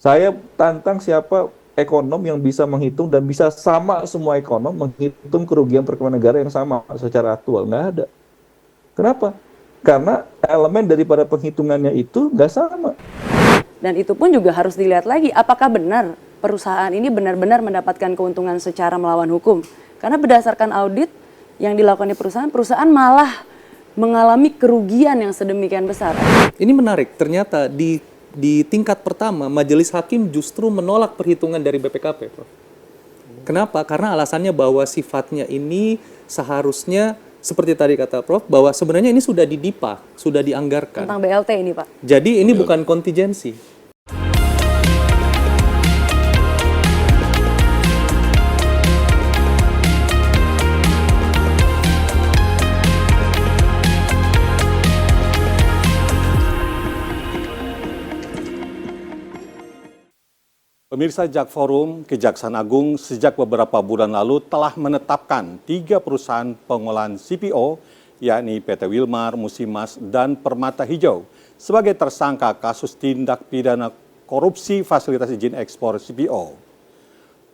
Saya tantang siapa ekonom yang bisa menghitung dan bisa sama semua ekonom menghitung kerugian perekonomian negara yang sama secara aktual. Nggak ada. Kenapa? Karena elemen daripada penghitungannya itu nggak sama. Dan itu pun juga harus dilihat lagi, apakah benar perusahaan ini benar-benar mendapatkan keuntungan secara melawan hukum. Karena berdasarkan audit yang dilakukan di perusahaan malah mengalami kerugian yang sedemikian besar. Ini menarik, ternyata di tingkat pertama majelis hakim justru menolak perhitungan dari BPKP, Prof. Kenapa? Karena alasannya bahwa sifatnya ini seharusnya seperti tadi kata Prof, bahwa sebenarnya ini sudah didipa, sudah dianggarkan. Tentang BLT ini, Pak. Jadi ini bukan kontingensi. Pemirsa Jakforum, Kejaksaan Agung sejak beberapa bulan lalu telah menetapkan 3 perusahaan pengolahan CPO, yakni PT Wilmar, Musimas, dan Permata Hijau, sebagai tersangka kasus tindak pidana korupsi fasilitas izin ekspor CPO.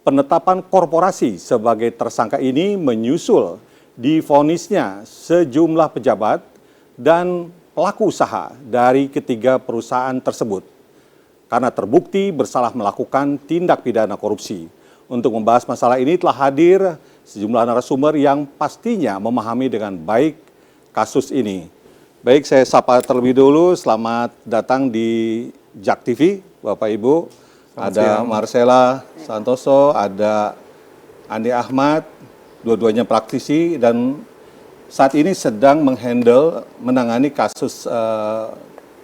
Penetapan korporasi sebagai tersangka ini menyusul divonisnya sejumlah pejabat dan pelaku usaha dari ketiga perusahaan tersebut karena terbukti bersalah melakukan tindak pidana korupsi. Untuk membahas masalah ini telah hadir sejumlah narasumber yang pastinya memahami dengan baik kasus ini. Baik, saya sapa terlebih dulu. Selamat datang di JAK TV, Bapak Ibu. Ada Marcella Santoso, ada Andi Ahmad, dua-duanya praktisi dan saat ini sedang menangani kasus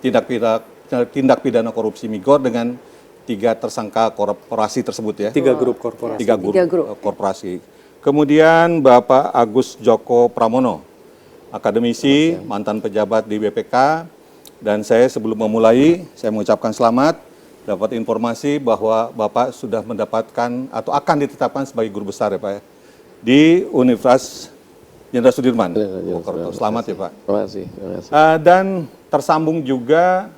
tindak pidana korupsi Migor dengan 3 tersangka korporasi tersebut ya. 3 grup korporasi. 3 grup korporasi. Kemudian Bapak Agus Joko Pramono, akademisi, mantan pejabat di BPK. Dan saya sebelum memulai, saya mengucapkan selamat dapat informasi bahwa Bapak sudah mendapatkan atau akan ditetapkan sebagai guru besar ya Pak ya, di Universitas Jenderal Sudirman. Selamat ya Pak. Terima kasih. Dan tersambung juga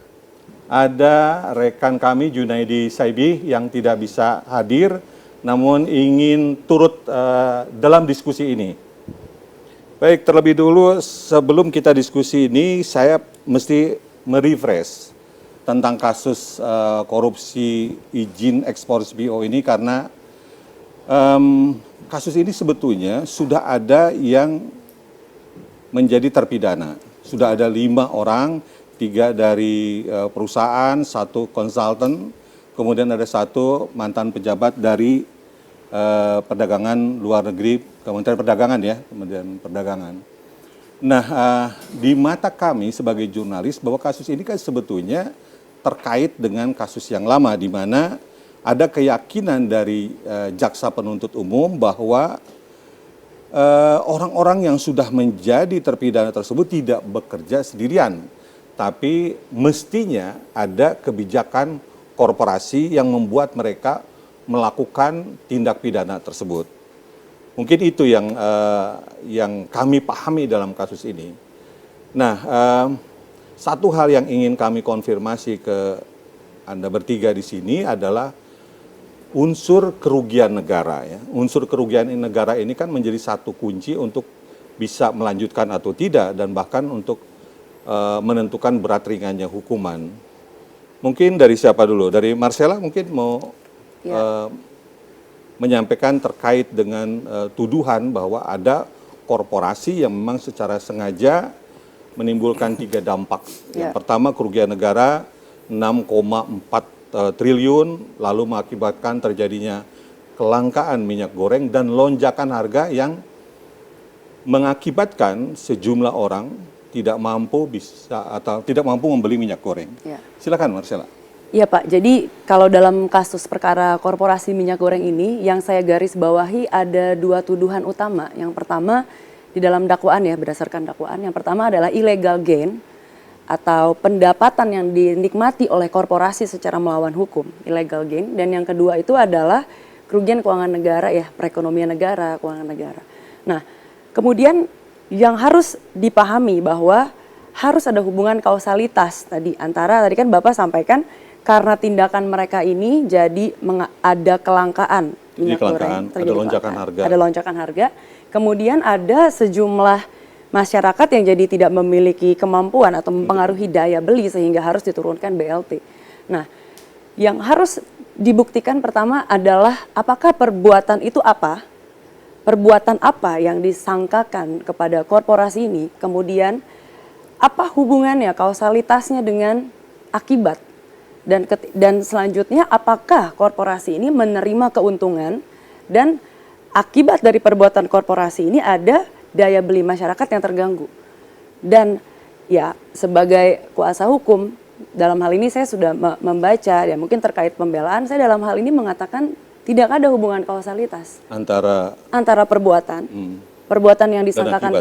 ada rekan kami Junaidi Saibi yang tidak bisa hadir namun ingin turut dalam diskusi ini. Baik, terlebih dulu sebelum kita diskusi ini saya mesti merefresh tentang kasus korupsi izin ekspor CPO ini karena kasus ini sebetulnya sudah ada yang menjadi terpidana. Sudah ada 5 orang, 3 dari perusahaan, 1 konsultan, kemudian ada 1 mantan pejabat dari perdagangan luar negeri, Kementerian Perdagangan ya, Kementerian Perdagangan. Nah, di mata kami sebagai jurnalis bahwa kasus ini kan sebetulnya terkait dengan kasus yang lama di mana ada keyakinan dari jaksa penuntut umum bahwa orang-orang yang sudah menjadi terpidana tersebut tidak bekerja sendirian, tapi mestinya ada kebijakan korporasi yang membuat mereka melakukan tindak pidana tersebut. Mungkin itu yang kami pahami dalam kasus ini. Nah, satu hal yang ingin kami konfirmasi ke Anda bertiga di sini adalah unsur kerugian negara. Ya. Unsur kerugian negara ini kan menjadi satu kunci untuk bisa melanjutkan atau tidak dan bahkan untuk menentukan berat ringannya hukuman. Mungkin dari siapa dulu? Dari Marcella mungkin mau menyampaikan terkait dengan tuduhan bahwa ada korporasi yang memang secara sengaja menimbulkan 3 dampak. Yang pertama kerugian negara 6,4 triliun lalu mengakibatkan terjadinya kelangkaan minyak goreng dan lonjakan harga yang mengakibatkan sejumlah orang tidak mampu membeli minyak goreng. Ya. Silakan Marcella. Iya Pak, jadi kalau dalam kasus perkara korporasi minyak goreng ini yang saya garis bawahi ada 2 tuduhan utama. Yang pertama di dalam dakwaan ya, berdasarkan dakwaan. Yang pertama adalah illegal gain atau pendapatan yang dinikmati oleh korporasi secara melawan hukum, illegal gain. Dan yang kedua itu adalah kerugian keuangan negara ya, perekonomian negara, keuangan negara. Nah, kemudian yang harus dipahami bahwa harus ada hubungan kausalitas tadi antara tadi kan Bapak sampaikan karena tindakan mereka ini jadi ada kelangkaan minyak goreng, ada lonjakan harga. Ada lonjakan harga. Kemudian ada sejumlah masyarakat yang jadi tidak memiliki kemampuan atau mempengaruhi daya beli sehingga harus diturunkan BLT. Nah, yang harus dibuktikan pertama adalah apakah perbuatan itu apa? Perbuatan apa yang disangkakan kepada korporasi ini, kemudian apa hubungannya, kausalitasnya dengan akibat, dan selanjutnya apakah korporasi ini menerima keuntungan dan akibat dari perbuatan korporasi ini ada daya beli masyarakat yang terganggu. Dan ya sebagai kuasa hukum dalam hal ini saya sudah membaca ya mungkin terkait pembelaan, saya dalam hal ini mengatakan tidak ada hubungan kausalitas antara perbuatan yang disangkakan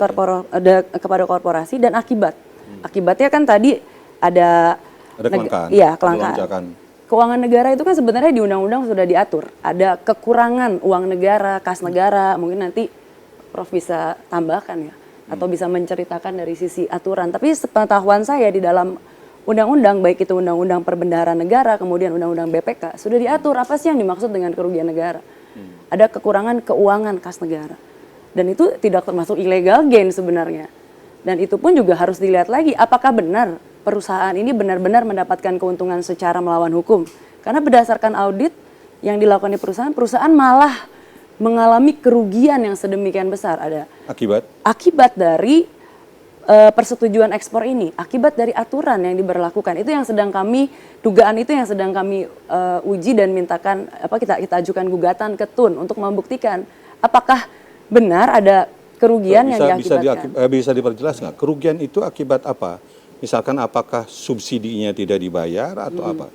kepada korporasi dan akibat. Akibatnya kan tadi ada kelangkaan. Iya, kelangkaan. Keuangan negara itu kan sebenarnya di undang-undang sudah diatur. Ada kekurangan uang negara, kas negara, mungkin nanti Prof bisa tambahkan ya atau bisa menceritakan dari sisi aturan. Tapi sepengetahuan saya di dalam undang-undang, baik itu undang-undang perbendaharaan negara, kemudian undang-undang BPK, sudah diatur apa sih yang dimaksud dengan kerugian negara. Ada kekurangan keuangan kas negara. Dan itu tidak termasuk illegal gain sebenarnya. Dan itu pun juga harus dilihat lagi, apakah benar perusahaan ini benar-benar mendapatkan keuntungan secara melawan hukum. Karena berdasarkan audit yang dilakukan di perusahaan malah mengalami kerugian yang sedemikian besar. Ada akibat dari persetujuan ekspor ini, akibat dari aturan yang diberlakukan. Itu yang sedang kami, dugaan itu yang sedang kami uji dan mintakan, kita ajukan gugatan ke TUN untuk membuktikan apakah benar ada kerugian yang diakibatkan. Bisa diperjelas nggak? Kerugian itu akibat apa? Misalkan apakah subsidinya tidak dibayar atau apa?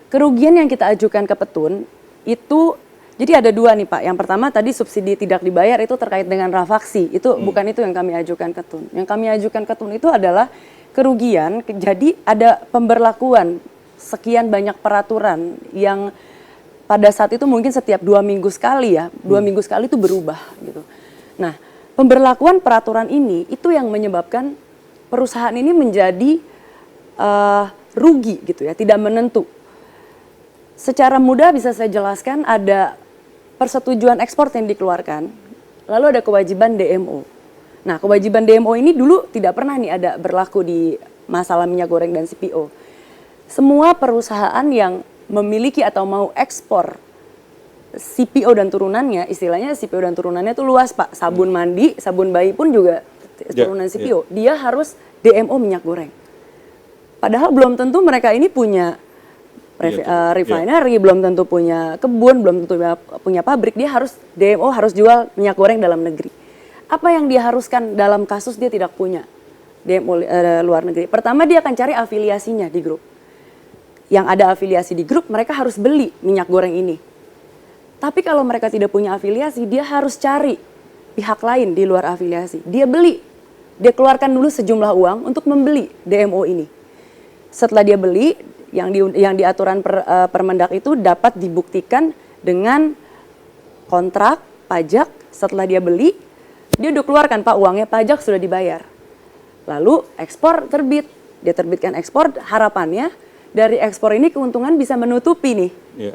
Kerugian yang kita ajukan ke Petun itu, jadi ada dua nih Pak. Yang pertama tadi subsidi tidak dibayar itu terkait dengan rafaksi. Itu bukan itu yang kami ajukan ke TUN. Yang kami ajukan ke TUN itu adalah kerugian, jadi ada pemberlakuan sekian banyak peraturan yang pada saat itu mungkin setiap 2 minggu sekali ya. 2 minggu sekali itu berubah gitu. Nah, pemberlakuan peraturan ini itu yang menyebabkan perusahaan ini menjadi rugi gitu ya, tidak menentu. Secara mudah bisa saya jelaskan, ada persetujuan ekspor yang dikeluarkan, lalu ada kewajiban DMO. Nah, kewajiban DMO ini dulu tidak pernah nih ada berlaku di masalah minyak goreng dan CPO. Semua perusahaan yang memiliki atau mau ekspor CPO dan turunannya, istilahnya CPO dan turunannya itu luas Pak. Sabun mandi, sabun bayi pun juga turunan CPO. Dia harus DMO minyak goreng. Padahal belum tentu mereka ini punya refinery, belum tentu punya kebun, belum tentu punya pabrik. Dia harus DMO, harus jual minyak goreng dalam negeri. Apa yang dia haruskan dalam kasus dia tidak punya DMO luar negeri? Pertama dia akan cari afiliasinya di grup. Yang ada afiliasi di grup, mereka harus beli minyak goreng ini. Tapi kalau mereka tidak punya afiliasi, dia harus cari pihak lain di luar afiliasi. Dia beli, dia keluarkan dulu sejumlah uang untuk membeli DMO ini. Setelah dia beli, yang di aturan Permendak itu dapat dibuktikan dengan kontrak pajak. Setelah dia beli, dia udah keluarkan Pak uangnya, pajak sudah dibayar. Lalu ekspor terbit, dia terbitkan ekspor, harapannya dari ekspor ini keuntungan bisa menutupi nih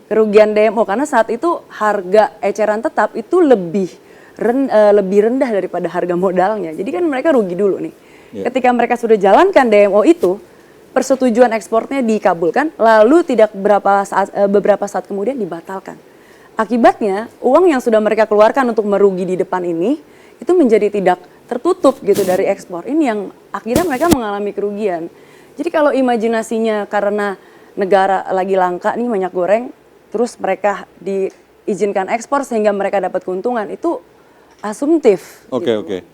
kerugian DMO, karena saat itu harga eceran tetap itu lebih rendah daripada harga modalnya. Jadi kan mereka rugi dulu nih. Ketika mereka sudah jalankan DMO itu, persetujuan ekspornya dikabulkan, lalu beberapa saat kemudian dibatalkan. Akibatnya uang yang sudah mereka keluarkan untuk merugi di depan ini itu menjadi tidak tertutup gitu dari ekspor. Ini yang akhirnya mereka mengalami kerugian. Jadi kalau imajinasinya karena negara lagi langka nih minyak goreng, terus mereka diizinkan ekspor sehingga mereka dapat keuntungan, itu asumtif. Oke.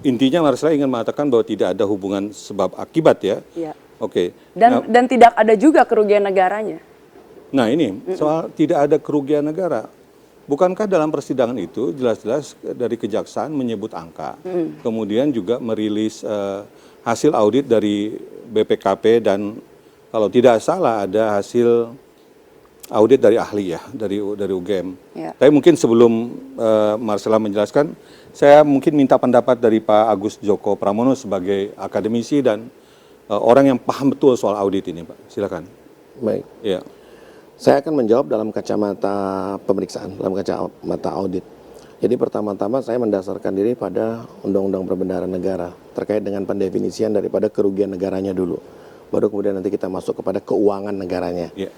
Intinya Marcella ingin mengatakan bahwa tidak ada hubungan sebab akibat ya. Iya. Oke. Dan tidak ada juga kerugian negaranya. Nah ini soal tidak ada kerugian negara. Bukankah dalam persidangan itu jelas-jelas dari kejaksaan menyebut angka, kemudian juga merilis hasil audit dari BPKP dan kalau tidak salah ada hasil audit dari ahli ya, dari UGM. Ya. Tapi mungkin sebelum Marcella menjelaskan, saya mungkin minta pendapat dari Pak Agus Joko Pramono sebagai akademisi dan orang yang paham betul soal audit ini, Pak. Silakan. Baik. Ya. Saya akan menjawab dalam kacamata pemeriksaan, dalam kacamata audit. Jadi pertama-tama saya mendasarkan diri pada Undang-Undang Perbendaharaan Negara terkait dengan pendefinisian daripada kerugian negaranya dulu. Baru kemudian nanti kita masuk kepada keuangan negaranya. Ya.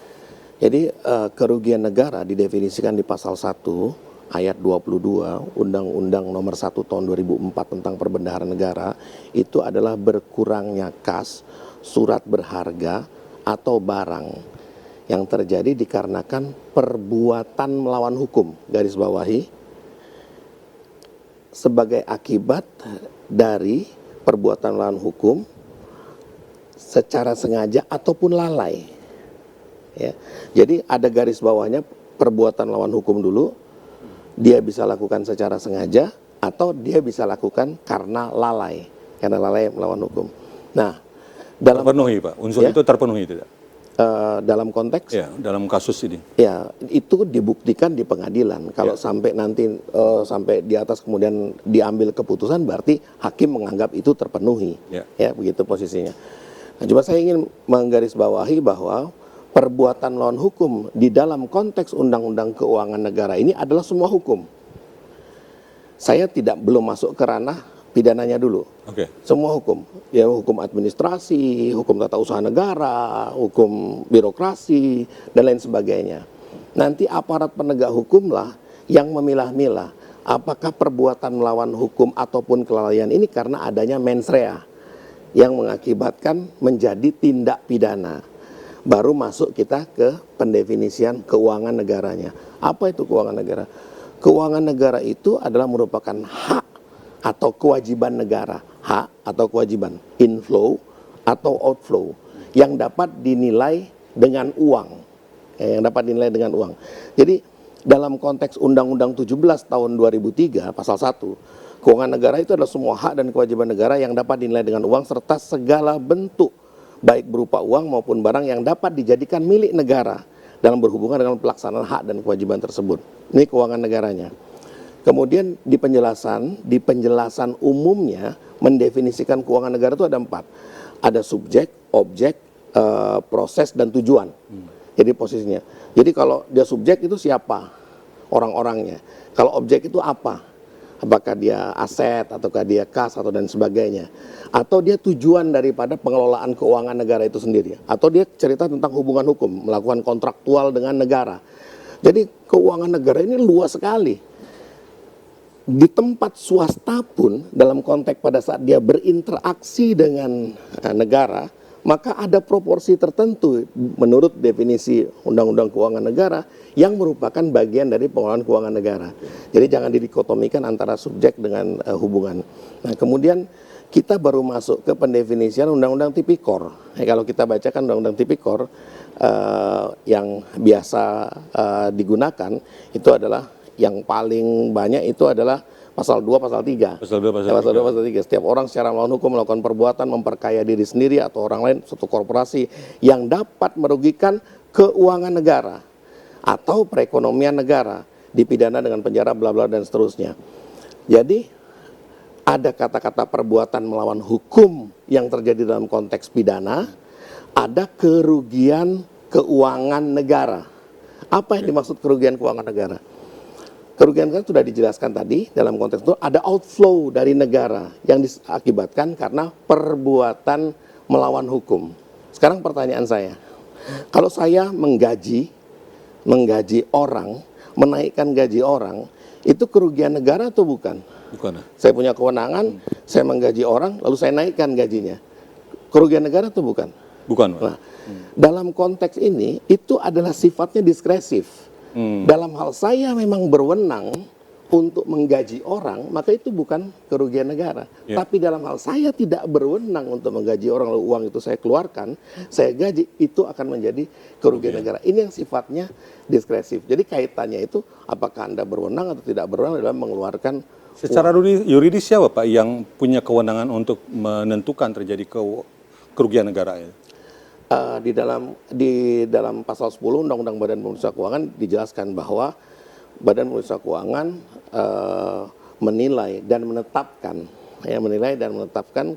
Jadi kerugian negara didefinisikan di pasal 1 ayat 22 Undang-Undang Nomor 1 Tahun 2004 tentang Perbendaharaan Negara, itu adalah berkurangnya kas, surat berharga atau barang yang terjadi dikarenakan perbuatan melawan hukum, garis bawahi, sebagai akibat dari perbuatan melawan hukum secara sengaja ataupun lalai. Ya. Jadi ada garis bawahnya perbuatan melawan hukum dulu, dia bisa lakukan secara sengaja atau dia bisa lakukan karena lalai melawan hukum. Nah, Terpenuhi, Pak. Unsur Ya. itu terpenuhi tidak? dalam konteks Ya, dalam kasus ini. ya itu dibuktikan di pengadilan. Kalau sampai nanti sampai di atas kemudian diambil keputusan, berarti hakim menganggap itu terpenuhi. Ya. Ya, begitu posisinya. Nah, cuma saya ingin menggarisbawahi bahwa perbuatan melawan hukum di dalam konteks Undang-Undang Keuangan Negara ini adalah semua hukum. Saya belum masuk ke ranah pidananya dulu. Oke. Semua hukum, ya hukum administrasi, hukum tata usaha negara, hukum birokrasi, dan lain sebagainya. Nanti aparat penegak hukumlah yang memilah-milah apakah perbuatan melawan hukum ataupun kelalaian ini karena adanya mens rea yang mengakibatkan menjadi tindak pidana. Baru masuk kita ke pendefinisian keuangan negaranya. Apa itu keuangan negara? Keuangan negara itu adalah merupakan hak atau kewajiban negara, hak atau kewajiban, inflow atau outflow yang dapat dinilai dengan uang, Jadi dalam konteks Undang-Undang 17 tahun 2003 pasal 1, keuangan negara itu adalah semua hak dan kewajiban negara yang dapat dinilai dengan uang serta segala bentuk baik berupa uang maupun barang yang dapat dijadikan milik negara dalam berhubungan dengan pelaksanaan hak dan kewajiban tersebut. Ini keuangan negaranya. Kemudian di penjelasan umumnya mendefinisikan keuangan negara itu ada 4. Ada subjek, objek, proses, dan tujuan. Jadi posisinya. Jadi kalau dia subjek itu siapa? Orang-orangnya. Kalau objek itu apa? Apakah dia aset, ataukah dia kas, atau dan sebagainya. Atau dia tujuan daripada pengelolaan keuangan negara itu sendiri. Atau dia cerita tentang hubungan hukum, melakukan kontraktual dengan negara. Jadi keuangan negara ini luas sekali. Di tempat swasta pun dalam konteks pada saat dia berinteraksi dengan negara, maka ada proporsi tertentu menurut definisi Undang-Undang Keuangan Negara yang merupakan bagian dari pengelolaan keuangan negara. Jadi jangan didikotomikan antara subjek dengan hubungan. Nah, kemudian kita baru masuk ke pendefinisian Undang-Undang Tipikor. Kalau kita bacakan Undang-Undang Tipikor yang biasa digunakan itu adalah yang paling banyak itu adalah pasal 2, pasal 3. Pasal 2, Pasal 2, pasal 3. Setiap orang secara melawan hukum melakukan perbuatan memperkaya diri sendiri atau orang lain, suatu korporasi yang dapat merugikan keuangan negara atau perekonomian negara, dipidana dengan penjara, bla bla dan seterusnya. Jadi ada kata-kata perbuatan melawan hukum yang terjadi dalam konteks pidana, ada kerugian keuangan negara. Apa yang dimaksud kerugian keuangan negara? Kerugian negara sudah dijelaskan tadi dalam konteks itu ada outflow dari negara yang diakibatkan karena perbuatan melawan hukum. Sekarang pertanyaan saya, kalau saya menggaji orang, menaikkan gaji orang, itu kerugian negara atau bukan? Bukan. Saya punya kewenangan, saya menggaji orang, lalu saya naikkan gajinya. Kerugian negara atau bukan? Bukan, Pak. Nah, dalam konteks ini, itu adalah sifatnya diskresif. Dalam hal saya memang berwenang untuk menggaji orang, maka itu bukan kerugian negara. Tapi dalam hal saya tidak berwenang untuk menggaji orang, lalu uang itu saya keluarkan, saya gaji, itu akan menjadi kerugian negara. Ini yang sifatnya diskresif. Jadi kaitannya itu, apakah Anda berwenang atau tidak berwenang dalam mengeluarkan Secara yuridis siapa, Pak, yang punya kewenangan untuk menentukan terjadi kerugian negara itu? Di dalam pasal 10 Undang-Undang Badan Pemeriksa Keuangan dijelaskan bahwa Badan Pemeriksa Keuangan menilai dan menetapkan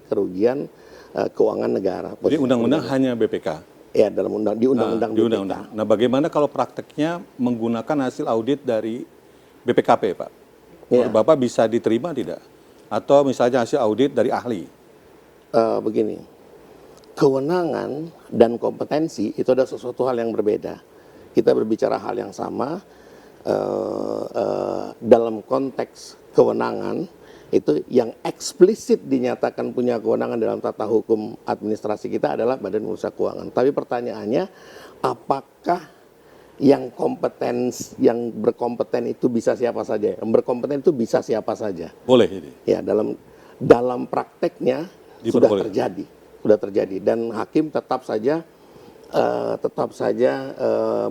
kerugian keuangan negara. Jadi undang-undang hanya BPK? Ya, dalam di undang-undang di BPK. undang-undang. Nah, bagaimana kalau prakteknya menggunakan hasil audit dari BPKP, Pak? Ya. Menurut Bapak bisa diterima tidak? Atau misalnya hasil audit dari ahli? Begini, kewenangan dan kompetensi itu ada sesuatu hal yang berbeda. Kita berbicara hal yang sama dalam konteks kewenangan itu yang eksplisit dinyatakan punya kewenangan dalam tata hukum administrasi kita adalah Badan Usaha Keuangan. Tapi pertanyaannya, apakah yang berkompeten itu bisa siapa saja? Yang berkompeten itu bisa siapa saja? Boleh jadi. Ya, dalam prakteknya sudah terjadi dan hakim tetap saja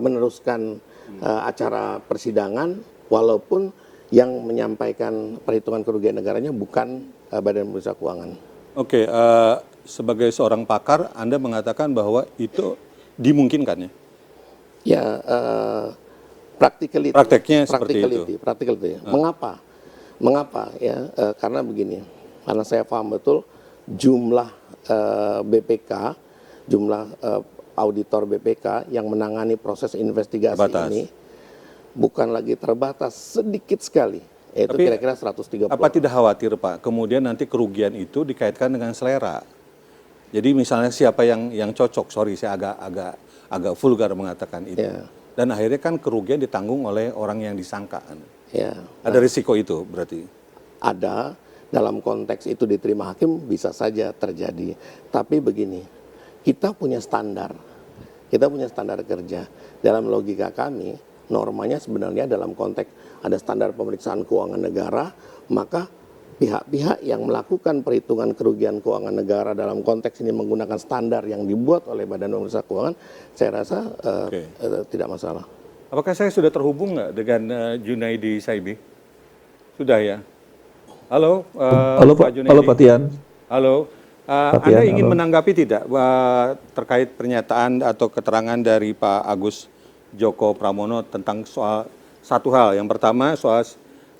meneruskan acara persidangan walaupun yang menyampaikan perhitungan kerugian negaranya bukan Badan Pemeriksa Keuangan. Oke, sebagai seorang pakar, Anda mengatakan bahwa itu dimungkinkan ya? Ya, Prakteknya seperti itu. ya. Mengapa ya? Karena begini, karena saya paham betul jumlah BPK, jumlah auditor BPK yang menangani proses investigasi ini bukan lagi terbatas, sedikit sekali, yaitu kira-kira 130. Apa tidak khawatir, Pak, kemudian nanti kerugian itu dikaitkan dengan selera? Jadi misalnya siapa yang cocok, sorry saya agak vulgar mengatakan itu. Ya. Dan akhirnya kan kerugian ditanggung oleh orang yang disangka. Ya. Ada risiko itu berarti? Ada, dalam konteks itu diterima hakim bisa saja terjadi. Tapi begini, kita punya standar kerja. Dalam logika kami, normanya sebenarnya dalam konteks ada standar pemeriksaan keuangan negara, maka pihak-pihak yang melakukan perhitungan kerugian keuangan negara dalam konteks ini menggunakan standar yang dibuat oleh Badan Pemeriksa Keuangan, saya rasa tidak masalah. Apakah saya sudah terhubung nggak dengan Junaidi Saibi? Sudah ya? Halo, Halo Pak, Junaidi. halo Pak Tian. Halo, Anda ingin menanggapi tidak terkait pernyataan atau keterangan dari Pak Agus Joko Pramono tentang soal satu hal. Yang pertama soal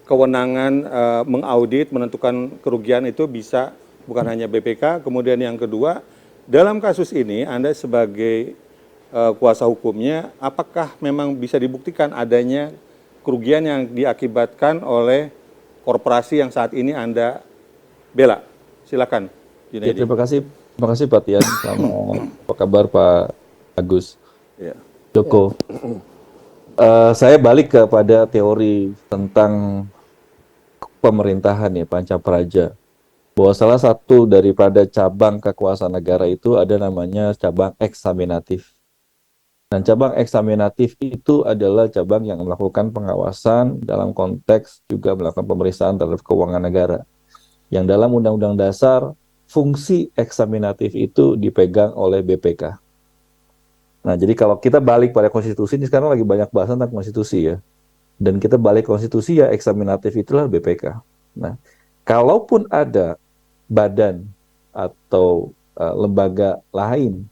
kewenangan mengaudit, menentukan kerugian itu bisa bukan hanya BPK. Kemudian yang kedua, dalam kasus ini Anda sebagai kuasa hukumnya, apakah memang bisa dibuktikan adanya kerugian yang diakibatkan oleh korporasi yang saat ini Anda bela? Silakan. Ya, terima kasih Pak Tian. Apa kabar Pak Agus Joko? Saya balik kepada teori tentang pemerintahan ya, Pancapraja. Bahwa salah satu daripada cabang kekuasaan negara itu ada namanya cabang eksaminatif. Dan cabang eksaminatif itu adalah cabang yang melakukan pengawasan dalam konteks juga melakukan pemeriksaan terhadap keuangan negara. Yang dalam Undang-Undang Dasar, fungsi eksaminatif itu dipegang oleh BPK. Nah, jadi kalau kita balik pada konstitusi, ini sekarang lagi banyak bahasan tentang konstitusi ya. Dan kita balik konstitusi ya, eksaminatif itulah BPK. Nah, kalaupun ada badan atau lembaga lain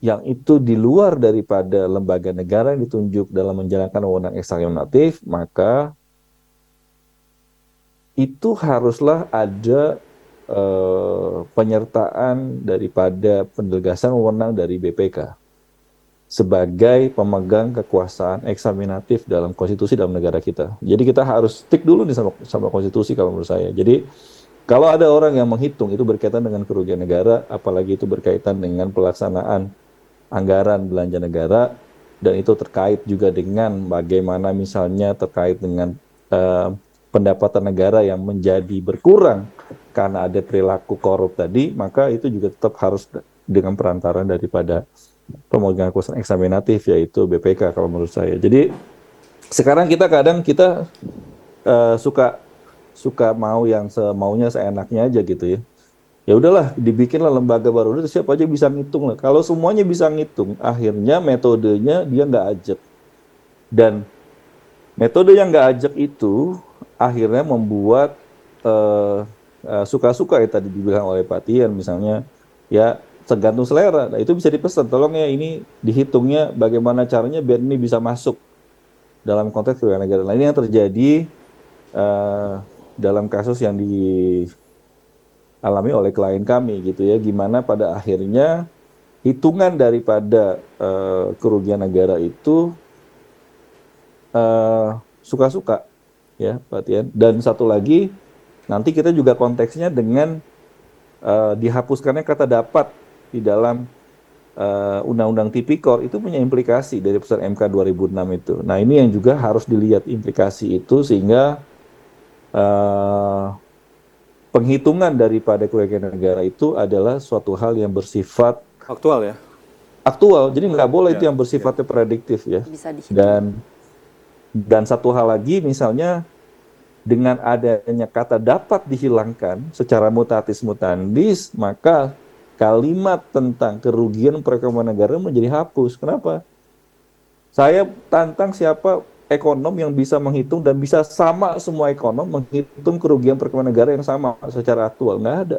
yang itu di luar daripada lembaga negara yang ditunjuk dalam menjalankan wewenang eksaminatif, maka itu haruslah ada penyertaan daripada pendelegasan wewenang dari BPK sebagai pemegang kekuasaan eksaminatif dalam konstitusi dalam negara kita. Jadi kita harus stick dulu nih sama konstitusi kalau menurut saya. Jadi kalau ada orang yang menghitung itu berkaitan dengan kerugian negara, apalagi itu berkaitan dengan pelaksanaan anggaran belanja negara, dan itu terkait juga dengan bagaimana misalnya terkait dengan pendapatan negara yang menjadi berkurang karena ada perilaku korup tadi, maka itu juga tetap harus dengan perantaran daripada pemegang kekuasaan eksaminatif yaitu BPK kalau menurut saya. Jadi sekarang kadang kita suka mau yang semaunya seenaknya aja gitu ya. Ya udahlah, dibikinlah lembaga baru, udah siapa aja bisa ngitung lah. Kalau semuanya bisa ngitung, akhirnya metodenya dia nggak ajak. Dan metode yang nggak ajak itu akhirnya membuat suka-suka ya tadi dibilang oleh Pak Tian misalnya, ya tergantung selera. Nah, itu bisa dipesan, tolong ya ini dihitungnya bagaimana caranya biar ini bisa masuk dalam konteks kerugian negara. Nah, ini yang terjadi dalam kasus yang dialami oleh klien kami gitu ya, gimana pada akhirnya hitungan daripada kerugian negara itu suka-suka, ya, Pak Tian. Dan satu lagi, nanti kita juga konteksnya dengan dihapuskannya kata dapat di dalam Undang-Undang Tipikor itu punya implikasi dari putusan MK 2006 itu. Nah, ini yang juga harus dilihat implikasi itu sehingga penghitungan daripada kerugian negara itu adalah suatu hal yang bersifat Aktual ya. aktual. Jadi nggak boleh Ya, itu yang bersifatnya prediktif ya. Bisa dihitung. Dan satu hal lagi, misalnya dengan adanya kata dapat dihilangkan secara mutatis mutandis, maka kalimat tentang kerugian perekonomian negara menjadi hapus. Kenapa? Saya tantang siapa ekonom yang bisa menghitung dan bisa sama semua ekonom menghitung kerugian perekonomian negara yang sama secara aktual. Nggak ada.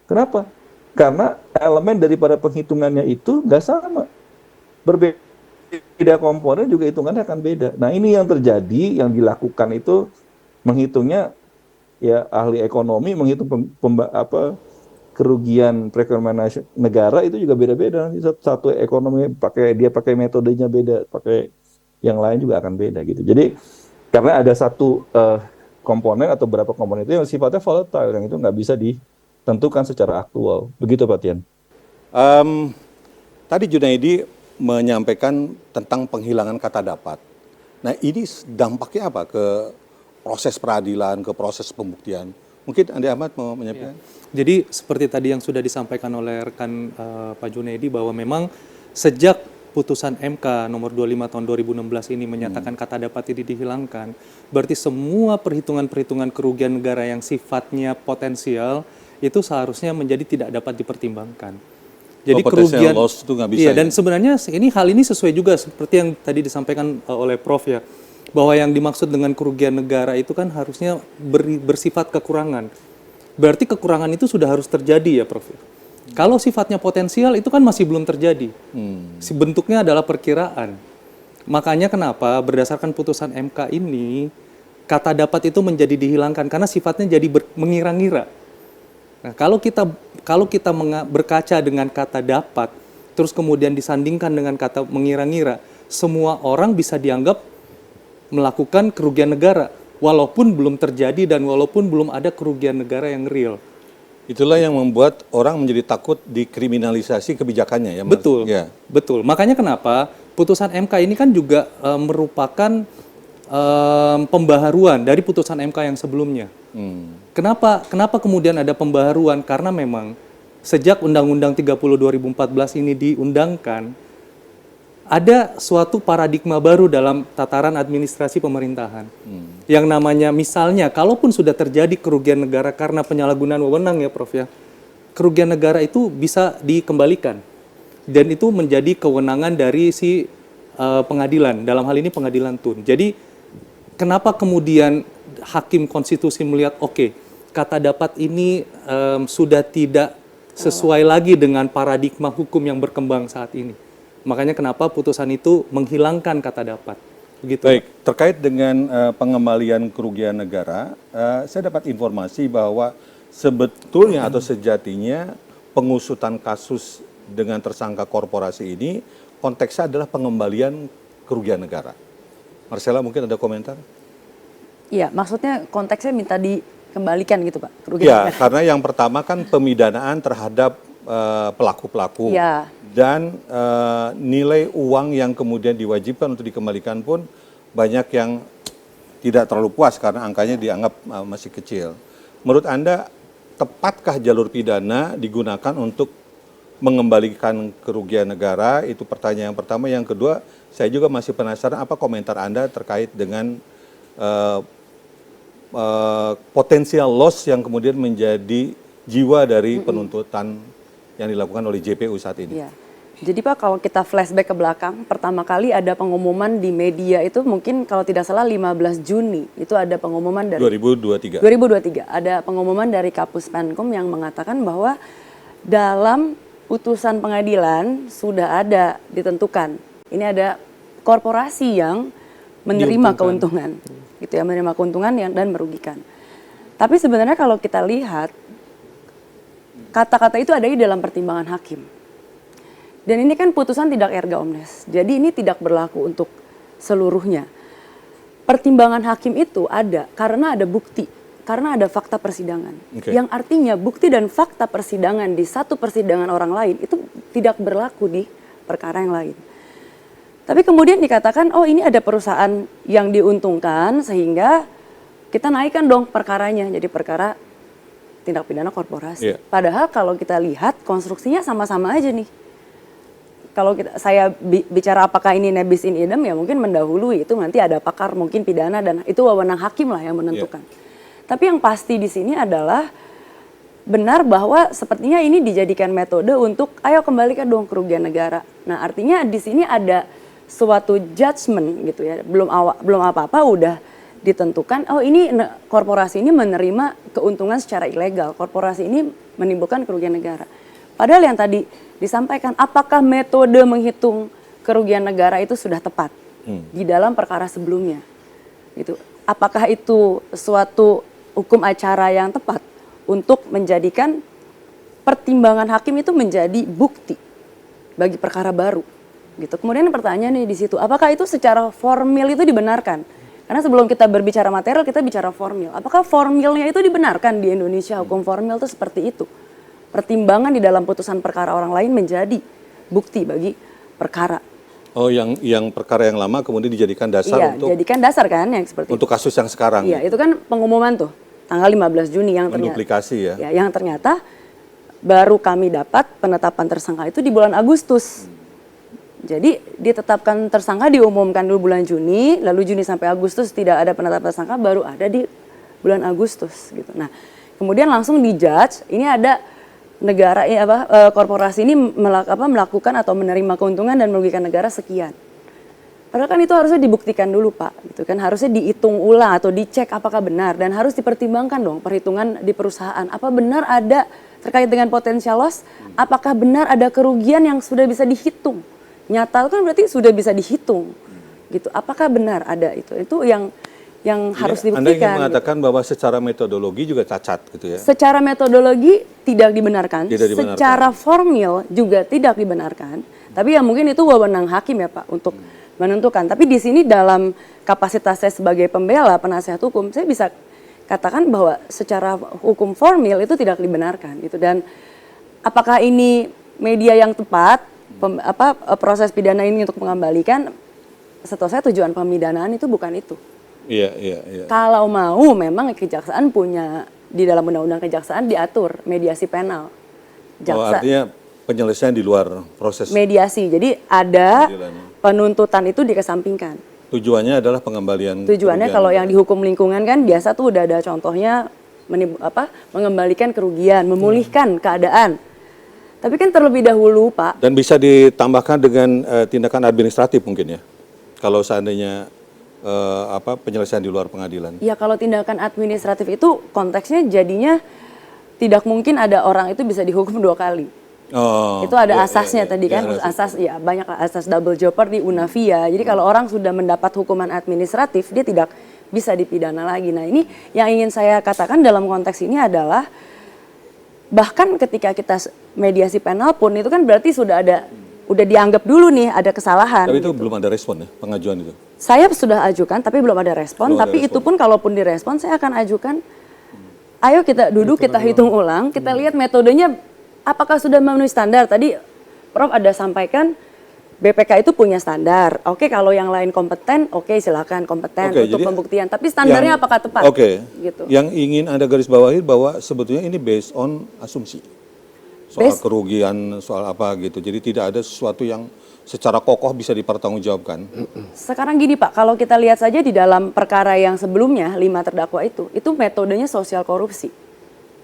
Kenapa? Karena elemen daripada penghitungannya itu nggak sama. Berbeda komponen juga hitungannya akan beda. Nah, ini yang terjadi, yang dilakukan itu menghitungnya ya ahli ekonomi menghitung kerugian perekonomian negara itu juga beda-beda. Satu ekonomi pakai metodenya beda, pakai yang lain juga akan beda gitu. Jadi karena ada satu komponen atau beberapa komponen itu yang sifatnya volatile, yang itu nggak bisa ditentukan secara aktual. Begitu Pak Tian. Tadi Junaidi menyampaikan tentang penghilangan kata dapat. Nah, ini dampaknya apa ke proses peradilan, ke proses pembuktian? Mungkin Andi Ahmad mau menyampaikan? Jadi seperti tadi yang sudah disampaikan oleh rekan Pak Junaidi bahwa memang sejak putusan MK nomor 25 tahun 2016 ini menyatakan kata dapat ini dihilangkan, berarti semua perhitungan-perhitungan kerugian negara yang sifatnya potensial itu seharusnya menjadi tidak dapat dipertimbangkan. Jadi kerugian loss itu nggak bisa. Iya, dan sebenarnya hal ini sesuai juga seperti yang tadi disampaikan oleh Prof ya, bahwa yang dimaksud dengan kerugian negara itu kan harusnya bersifat kekurangan. Berarti kekurangan itu sudah harus terjadi ya, Prof. Kalau sifatnya potensial itu kan masih belum terjadi. Si bentuknya adalah perkiraan. Makanya kenapa berdasarkan putusan MK ini kata dapat itu menjadi dihilangkan karena sifatnya jadi mengira-ngira. Nah, kalau kita berkaca dengan kata dapat, terus kemudian disandingkan dengan kata mengira-ngira, semua orang bisa dianggap melakukan kerugian negara, walaupun belum terjadi dan walaupun belum ada kerugian negara yang real. Itulah yang membuat orang menjadi takut dikriminalisasi kebijakannya ya. Betul, ya. betul. Makanya kenapa putusan MK ini kan juga merupakan pembaharuan dari putusan MK yang sebelumnya. Kenapa kemudian ada pembaharuan? Karena memang sejak Undang-Undang 30 2014 ini diundangkan, ada suatu paradigma baru dalam tataran administrasi pemerintahan. Yang namanya misalnya, kalaupun sudah terjadi kerugian negara karena penyalahgunaan wewenang ya Prof ya, kerugian negara itu bisa dikembalikan. Dan itu menjadi kewenangan dari si pengadilan, dalam hal ini pengadilan TUN. Jadi kenapa kemudian hakim konstitusi melihat oke, kata dapat ini sudah tidak sesuai lagi dengan paradigma hukum yang berkembang saat ini. Makanya kenapa putusan itu menghilangkan kata dapat. Begitu. Baik, terkait dengan pengembalian kerugian negara, saya dapat informasi bahwa sebetulnya atau sejatinya pengusutan kasus dengan tersangka korporasi ini konteksnya adalah pengembalian kerugian negara. Marcella mungkin ada komentar? Iya, maksudnya konteksnya minta dikembalikan gitu Pak, kerugian Ya, negara. karena yang pertama kan pemidanaan terhadap pelaku-pelaku Ya. dan nilai uang yang kemudian diwajibkan untuk dikembalikan pun banyak yang tidak terlalu puas karena angkanya dianggap masih kecil. Menurut Anda, tepatkah jalur pidana digunakan untuk mengembalikan kerugian negara? Itu pertanyaan yang pertama. Yang kedua, saya juga masih penasaran apa komentar Anda terkait dengan potensial loss yang kemudian menjadi jiwa dari penuntutan yang dilakukan oleh JPU saat ini. Iya. Jadi Pak, kalau kita flashback ke belakang, pertama kali ada pengumuman di media itu mungkin kalau tidak salah 15 Juni, itu ada pengumuman dari 2023. 2023, ada pengumuman dari Kapus Penkum yang mengatakan bahwa dalam putusan pengadilan sudah ada ditentukan. Ini ada korporasi yang menerima keuntungan. Gitu ya, menerima keuntungan dan merugikan. Tapi sebenarnya kalau kita lihat kata-kata itu ada di dalam pertimbangan hakim. Dan ini kan putusan tidak erga omnes. Jadi ini tidak berlaku untuk seluruhnya. Pertimbangan hakim itu ada karena ada bukti, karena ada fakta persidangan. Oke. Yang artinya bukti dan fakta persidangan di satu persidangan orang lain itu tidak berlaku di perkara yang lain. Tapi kemudian dikatakan, oh ini ada perusahaan yang diuntungkan sehingga kita naikkan dong perkaranya jadi perkara tindak pidana korporasi. Iya. Padahal kalau kita lihat konstruksinya sama-sama aja nih. Kalau saya bicara apakah ini nebis in idem ya mungkin mendahului, itu nanti ada pakar mungkin pidana dan itu wewenang hakim lah yang menentukan. Tapi yang pasti di sini adalah benar bahwa sepertinya ini dijadikan metode untuk ayo kembalikan dong kerugian negara. Nah, artinya di sini ada suatu judgement gitu ya. Belum apa-apa udah ditentukan, oh ini korporasi ini menerima keuntungan secara ilegal. Korporasi ini menimbulkan kerugian negara. Padahal yang tadi disampaikan, apakah metode menghitung kerugian negara itu sudah tepat di dalam perkara sebelumnya? Gitu. Apakah itu suatu hukum acara yang tepat untuk menjadikan pertimbangan hakim itu menjadi bukti bagi perkara baru? Gitu. Kemudian pertanyaan nih di situ, apakah itu secara formil itu dibenarkan? Karena sebelum kita berbicara material, kita bicara formil. Apakah formilnya itu dibenarkan di Indonesia? Hukum formil itu seperti itu. Pertimbangan di dalam putusan perkara orang lain menjadi bukti bagi perkara. Oh, yang perkara yang lama kemudian dijadikan dasar Iya, untuk jadikan dasar kan yang seperti untuk kasus yang sekarang. Iya, itu kan pengumuman tuh tanggal 15 Juni yang ternyata Menduplikasi ya. Ya, yang ternyata baru kami dapat penetapan tersangka itu di bulan Agustus. Jadi ditetapkan tersangka diumumkan dulu bulan Juni, lalu Juni sampai Agustus tidak ada penetapan tersangka, baru ada di bulan Agustus gitu. Nah, kemudian langsung dijudge, ini ada negara korporasi ini melakukan atau menerima keuntungan dan merugikan negara sekian. Padahal kan itu harusnya dibuktikan dulu Pak, gitu kan harusnya dihitung ulang atau dicek apakah benar dan harus dipertimbangkan dong perhitungan di perusahaan. Apa benar ada terkait dengan potensial loss? Apakah benar ada kerugian yang sudah bisa dihitung? Nyata kan berarti sudah bisa dihitung, gitu. Apakah benar ada itu? Itu yang harus dibuktikan. Anda ingin mengatakan bahwa secara metodologi juga cacat gitu ya? Secara metodologi tidak dibenarkan, Tidak dibenarkan. Secara formil juga tidak dibenarkan. Tapi ya mungkin itu wewenang hakim ya Pak untuk menentukan. Tapi di sini dalam kapasitas saya sebagai pembela penasihat hukum, saya bisa katakan bahwa secara hukum formil itu tidak dibenarkan gitu. Dan apakah ini media yang tepat proses pidana ini untuk mengembalikan? Setahu saya tujuan pemidanaan itu bukan itu. Iya. Kalau mau memang kejaksaan punya di dalam undang-undang kejaksaan diatur mediasi penal. Oh, artinya penyelesaian di luar proses mediasi. Jadi ada pengadilan. penuntutan itu dikesampingkan. Tujuannya adalah pengembalian. Tujuannya kalau yang di hukum lingkungan kan biasa tuh udah ada contohnya mengembalikan kerugian, memulihkan keadaan. Tapi kan terlebih dahulu Pak. Dan bisa ditambahkan dengan tindakan administratif mungkin ya. Kalau seandainya penyelesaian di luar pengadilan. Ya kalau tindakan administratif itu konteksnya jadinya tidak mungkin ada orang itu bisa dihukum 2 kali. Oh, Itu ada iya, asasnya iya, tadi kan, iya, asas ya banyak asas double jeopardy, unavia. Jadi kalau orang sudah mendapat hukuman administratif, dia tidak bisa dipidana lagi. Nah ini yang ingin saya katakan dalam konteks ini adalah bahkan ketika kita mediasi penal pun itu kan berarti udah dianggap dulu nih ada kesalahan. Tapi itu gitu. belum ada respon ya pengajuan itu. Saya sudah ajukan tapi belum ada respon. Belum ada Tapi respon. itu pun kalaupun direspon saya akan ajukan. Ayo kita duduk, kita hitung ulang, kita lihat metodenya apakah sudah memenuhi standar. Tadi Prof ada sampaikan BPK itu punya standar. Oke, kalau yang lain kompeten, oke silakan kompeten Oke, untuk jadi pembuktian. Tapi standarnya apakah tepat? Oke. Gitu. Yang ingin Anda garis bawahi bahwa sebetulnya ini based on asumsi. Soal kerugian, soal apa gitu. Jadi tidak ada sesuatu yang secara kokoh bisa dipertanggungjawabkan. Sekarang gini Pak, kalau kita lihat saja di dalam perkara yang sebelumnya 5 terdakwa itu metodenya sosial korupsi.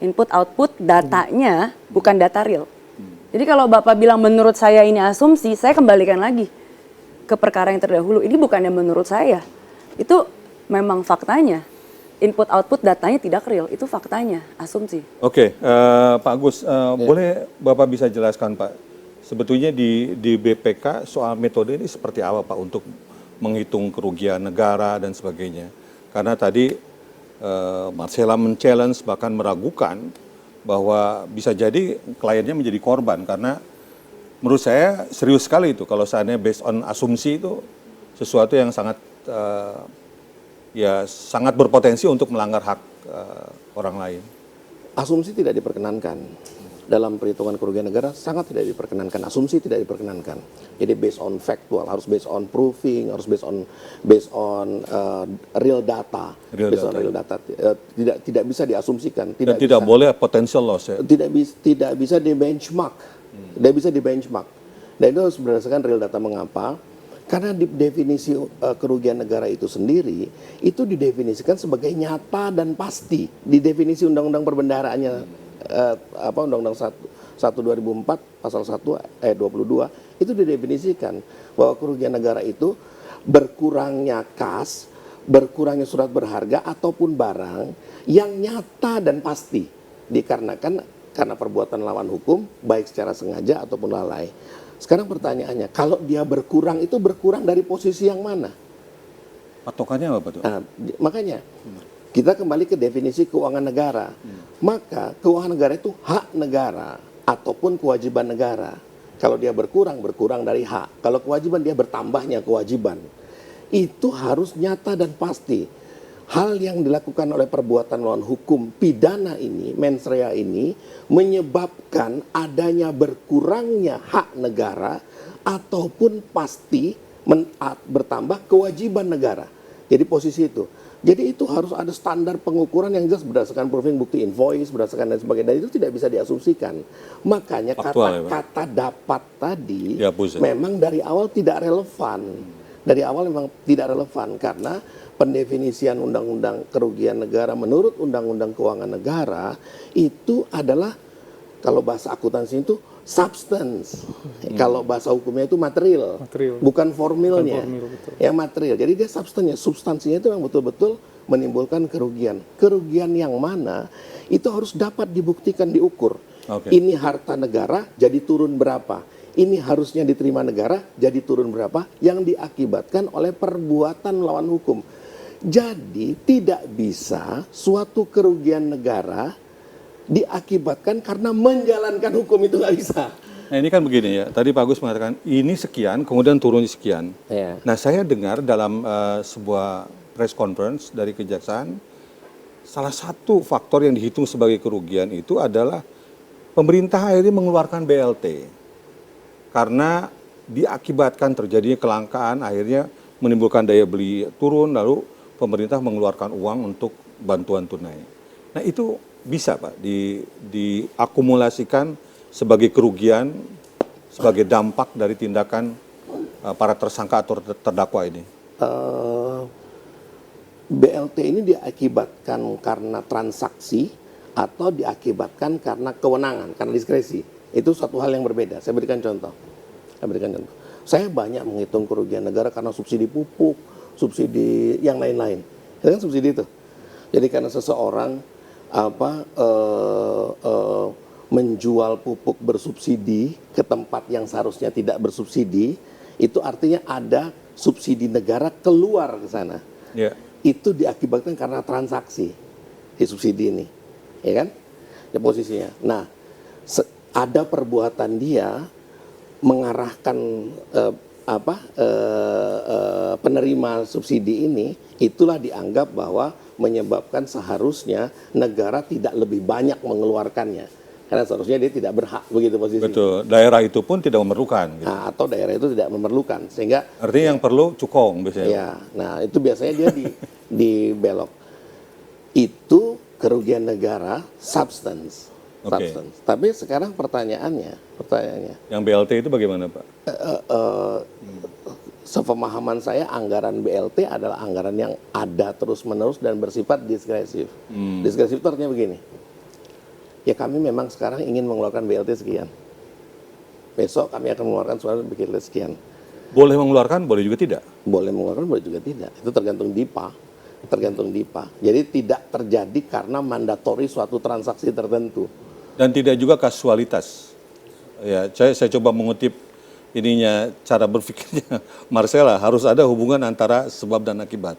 Input output datanya bukan data real. Jadi kalau Bapak bilang menurut saya ini asumsi, saya kembalikan lagi ke perkara yang terdahulu. Ini bukannya menurut saya. Itu memang faktanya. Input output datanya tidak real, itu faktanya, asumsi. Oke, Pak Agus, boleh Bapak bisa jelaskan Pak, sebetulnya di BPK soal metode ini seperti apa Pak untuk menghitung kerugian negara dan sebagainya? Karena tadi Marcella men-challenge bahkan meragukan bahwa bisa jadi kliennya menjadi korban karena menurut saya serius sekali itu kalau seandainya based on asumsi itu sesuatu yang sangat ya sangat berpotensi untuk melanggar hak orang lain. Asumsi tidak diperkenankan. Dalam perhitungan kerugian negara sangat tidak diperkenankan. Asumsi tidak diperkenankan. Jadi based on factual, harus based on proving, harus based on real data. Real data. Tidak bisa diasumsikan. Dan tidak boleh potential loss ya. Tidak bisa di benchmark. Tidak bisa di benchmark. Dan itu harus berdasarkan real data. Mengapa? Karena di definisi kerugian negara itu sendiri itu didefinisikan sebagai nyata dan pasti di definisi undang-undang perbendaharaannya Undang-Undang 1 2004 pasal 1 ayat 22 itu didefinisikan bahwa kerugian negara itu berkurangnya kas, berkurangnya surat berharga ataupun barang yang nyata dan pasti dikarenakan karena perbuatan lawan hukum baik secara sengaja ataupun lalai. Sekarang pertanyaannya, kalau dia berkurang itu berkurang dari posisi yang mana? Patokannya apa tuh? Nah, makanya kita kembali ke definisi keuangan negara. Maka keuangan negara itu hak negara ataupun kewajiban negara. Kalau dia berkurang dari hak. Kalau kewajiban dia bertambahnya kewajiban. Itu harus nyata dan pasti. Hal yang dilakukan oleh perbuatan melawan hukum pidana ini, mens rea ini, menyebabkan adanya berkurangnya hak negara ataupun pasti bertambah kewajiban negara. Jadi posisi itu. Jadi itu harus ada standar pengukuran yang jelas berdasarkan proving bukti invoice, berdasarkan dan sebagainya. Dan itu tidak bisa diasumsikan. Makanya kata-kata dapat tadi memang dari awal tidak relevan. Dari awal memang tidak relevan karena pendefinisian undang-undang kerugian negara menurut undang-undang keuangan negara itu adalah kalau bahasa akuntansi itu substance. Kalau bahasa hukumnya itu material. Bukan formilnya. Yang material. Jadi dia substansinya itu yang betul-betul menimbulkan kerugian. Kerugian yang mana itu harus dapat dibuktikan, diukur. Ini harta negara jadi turun berapa? Ini harusnya diterima negara jadi turun berapa? Yang diakibatkan oleh perbuatan melawan hukum. Jadi tidak bisa suatu kerugian negara diakibatkan karena menjalankan hukum itu nggak bisa. Nah ini kan begini ya, tadi Pak Agus mengatakan ini sekian, kemudian turun sekian. Ya. Nah saya dengar dalam sebuah press conference dari Kejaksaan, salah satu faktor yang dihitung sebagai kerugian itu adalah pemerintah akhirnya mengeluarkan BLT. Karena diakibatkan terjadinya kelangkaan, akhirnya menimbulkan daya beli turun, lalu pemerintah mengeluarkan uang untuk bantuan tunai. Nah itu bisa Pak diakumulasikan sebagai kerugian, sebagai dampak dari tindakan para tersangka atau terdakwa ini? BLT ini diakibatkan karena transaksi atau diakibatkan karena kewenangan, karena diskresi. Itu satu hal yang berbeda. Saya berikan contoh. Saya banyak menghitung kerugian negara karena subsidi pupuk, subsidi yang lain-lain. Itu kan subsidi itu. Jadi karena seseorang menjual pupuk bersubsidi ke tempat yang seharusnya tidak bersubsidi, itu artinya ada subsidi negara keluar ke sana. Yeah. Itu diakibatkan karena transaksi di subsidi ini, ya kan? Ya posisinya. Nah, ada perbuatan dia mengarahkan penerima subsidi ini, itulah dianggap bahwa menyebabkan seharusnya negara tidak lebih banyak mengeluarkannya. Karena seharusnya dia tidak berhak, begitu posisi. Betul, daerah itu pun tidak memerlukan. Gitu. Nah, atau daerah itu tidak memerlukan, sehingga artinya yang perlu cukong biasanya. Ya, nah itu biasanya dia dibelok. Itu kerugian negara substance. Tapi sekarang pertanyaannya, yang BLT itu bagaimana Pak? Sepemahaman saya anggaran BLT adalah anggaran yang ada terus-menerus dan bersifat diskresif. Diskresif itu artinya begini. Ya kami memang sekarang ingin mengeluarkan BLT sekian. Besok kami akan mengeluarkan surat BLT sekian. Boleh mengeluarkan, boleh juga tidak? Boleh mengeluarkan, boleh juga tidak. Itu tergantung DIPA. Jadi tidak terjadi karena mandatori suatu transaksi tertentu. Dan tidak juga kasualitas. Ya, saya coba mengutip cara berpikirnya Marcella, harus ada hubungan antara sebab dan akibat.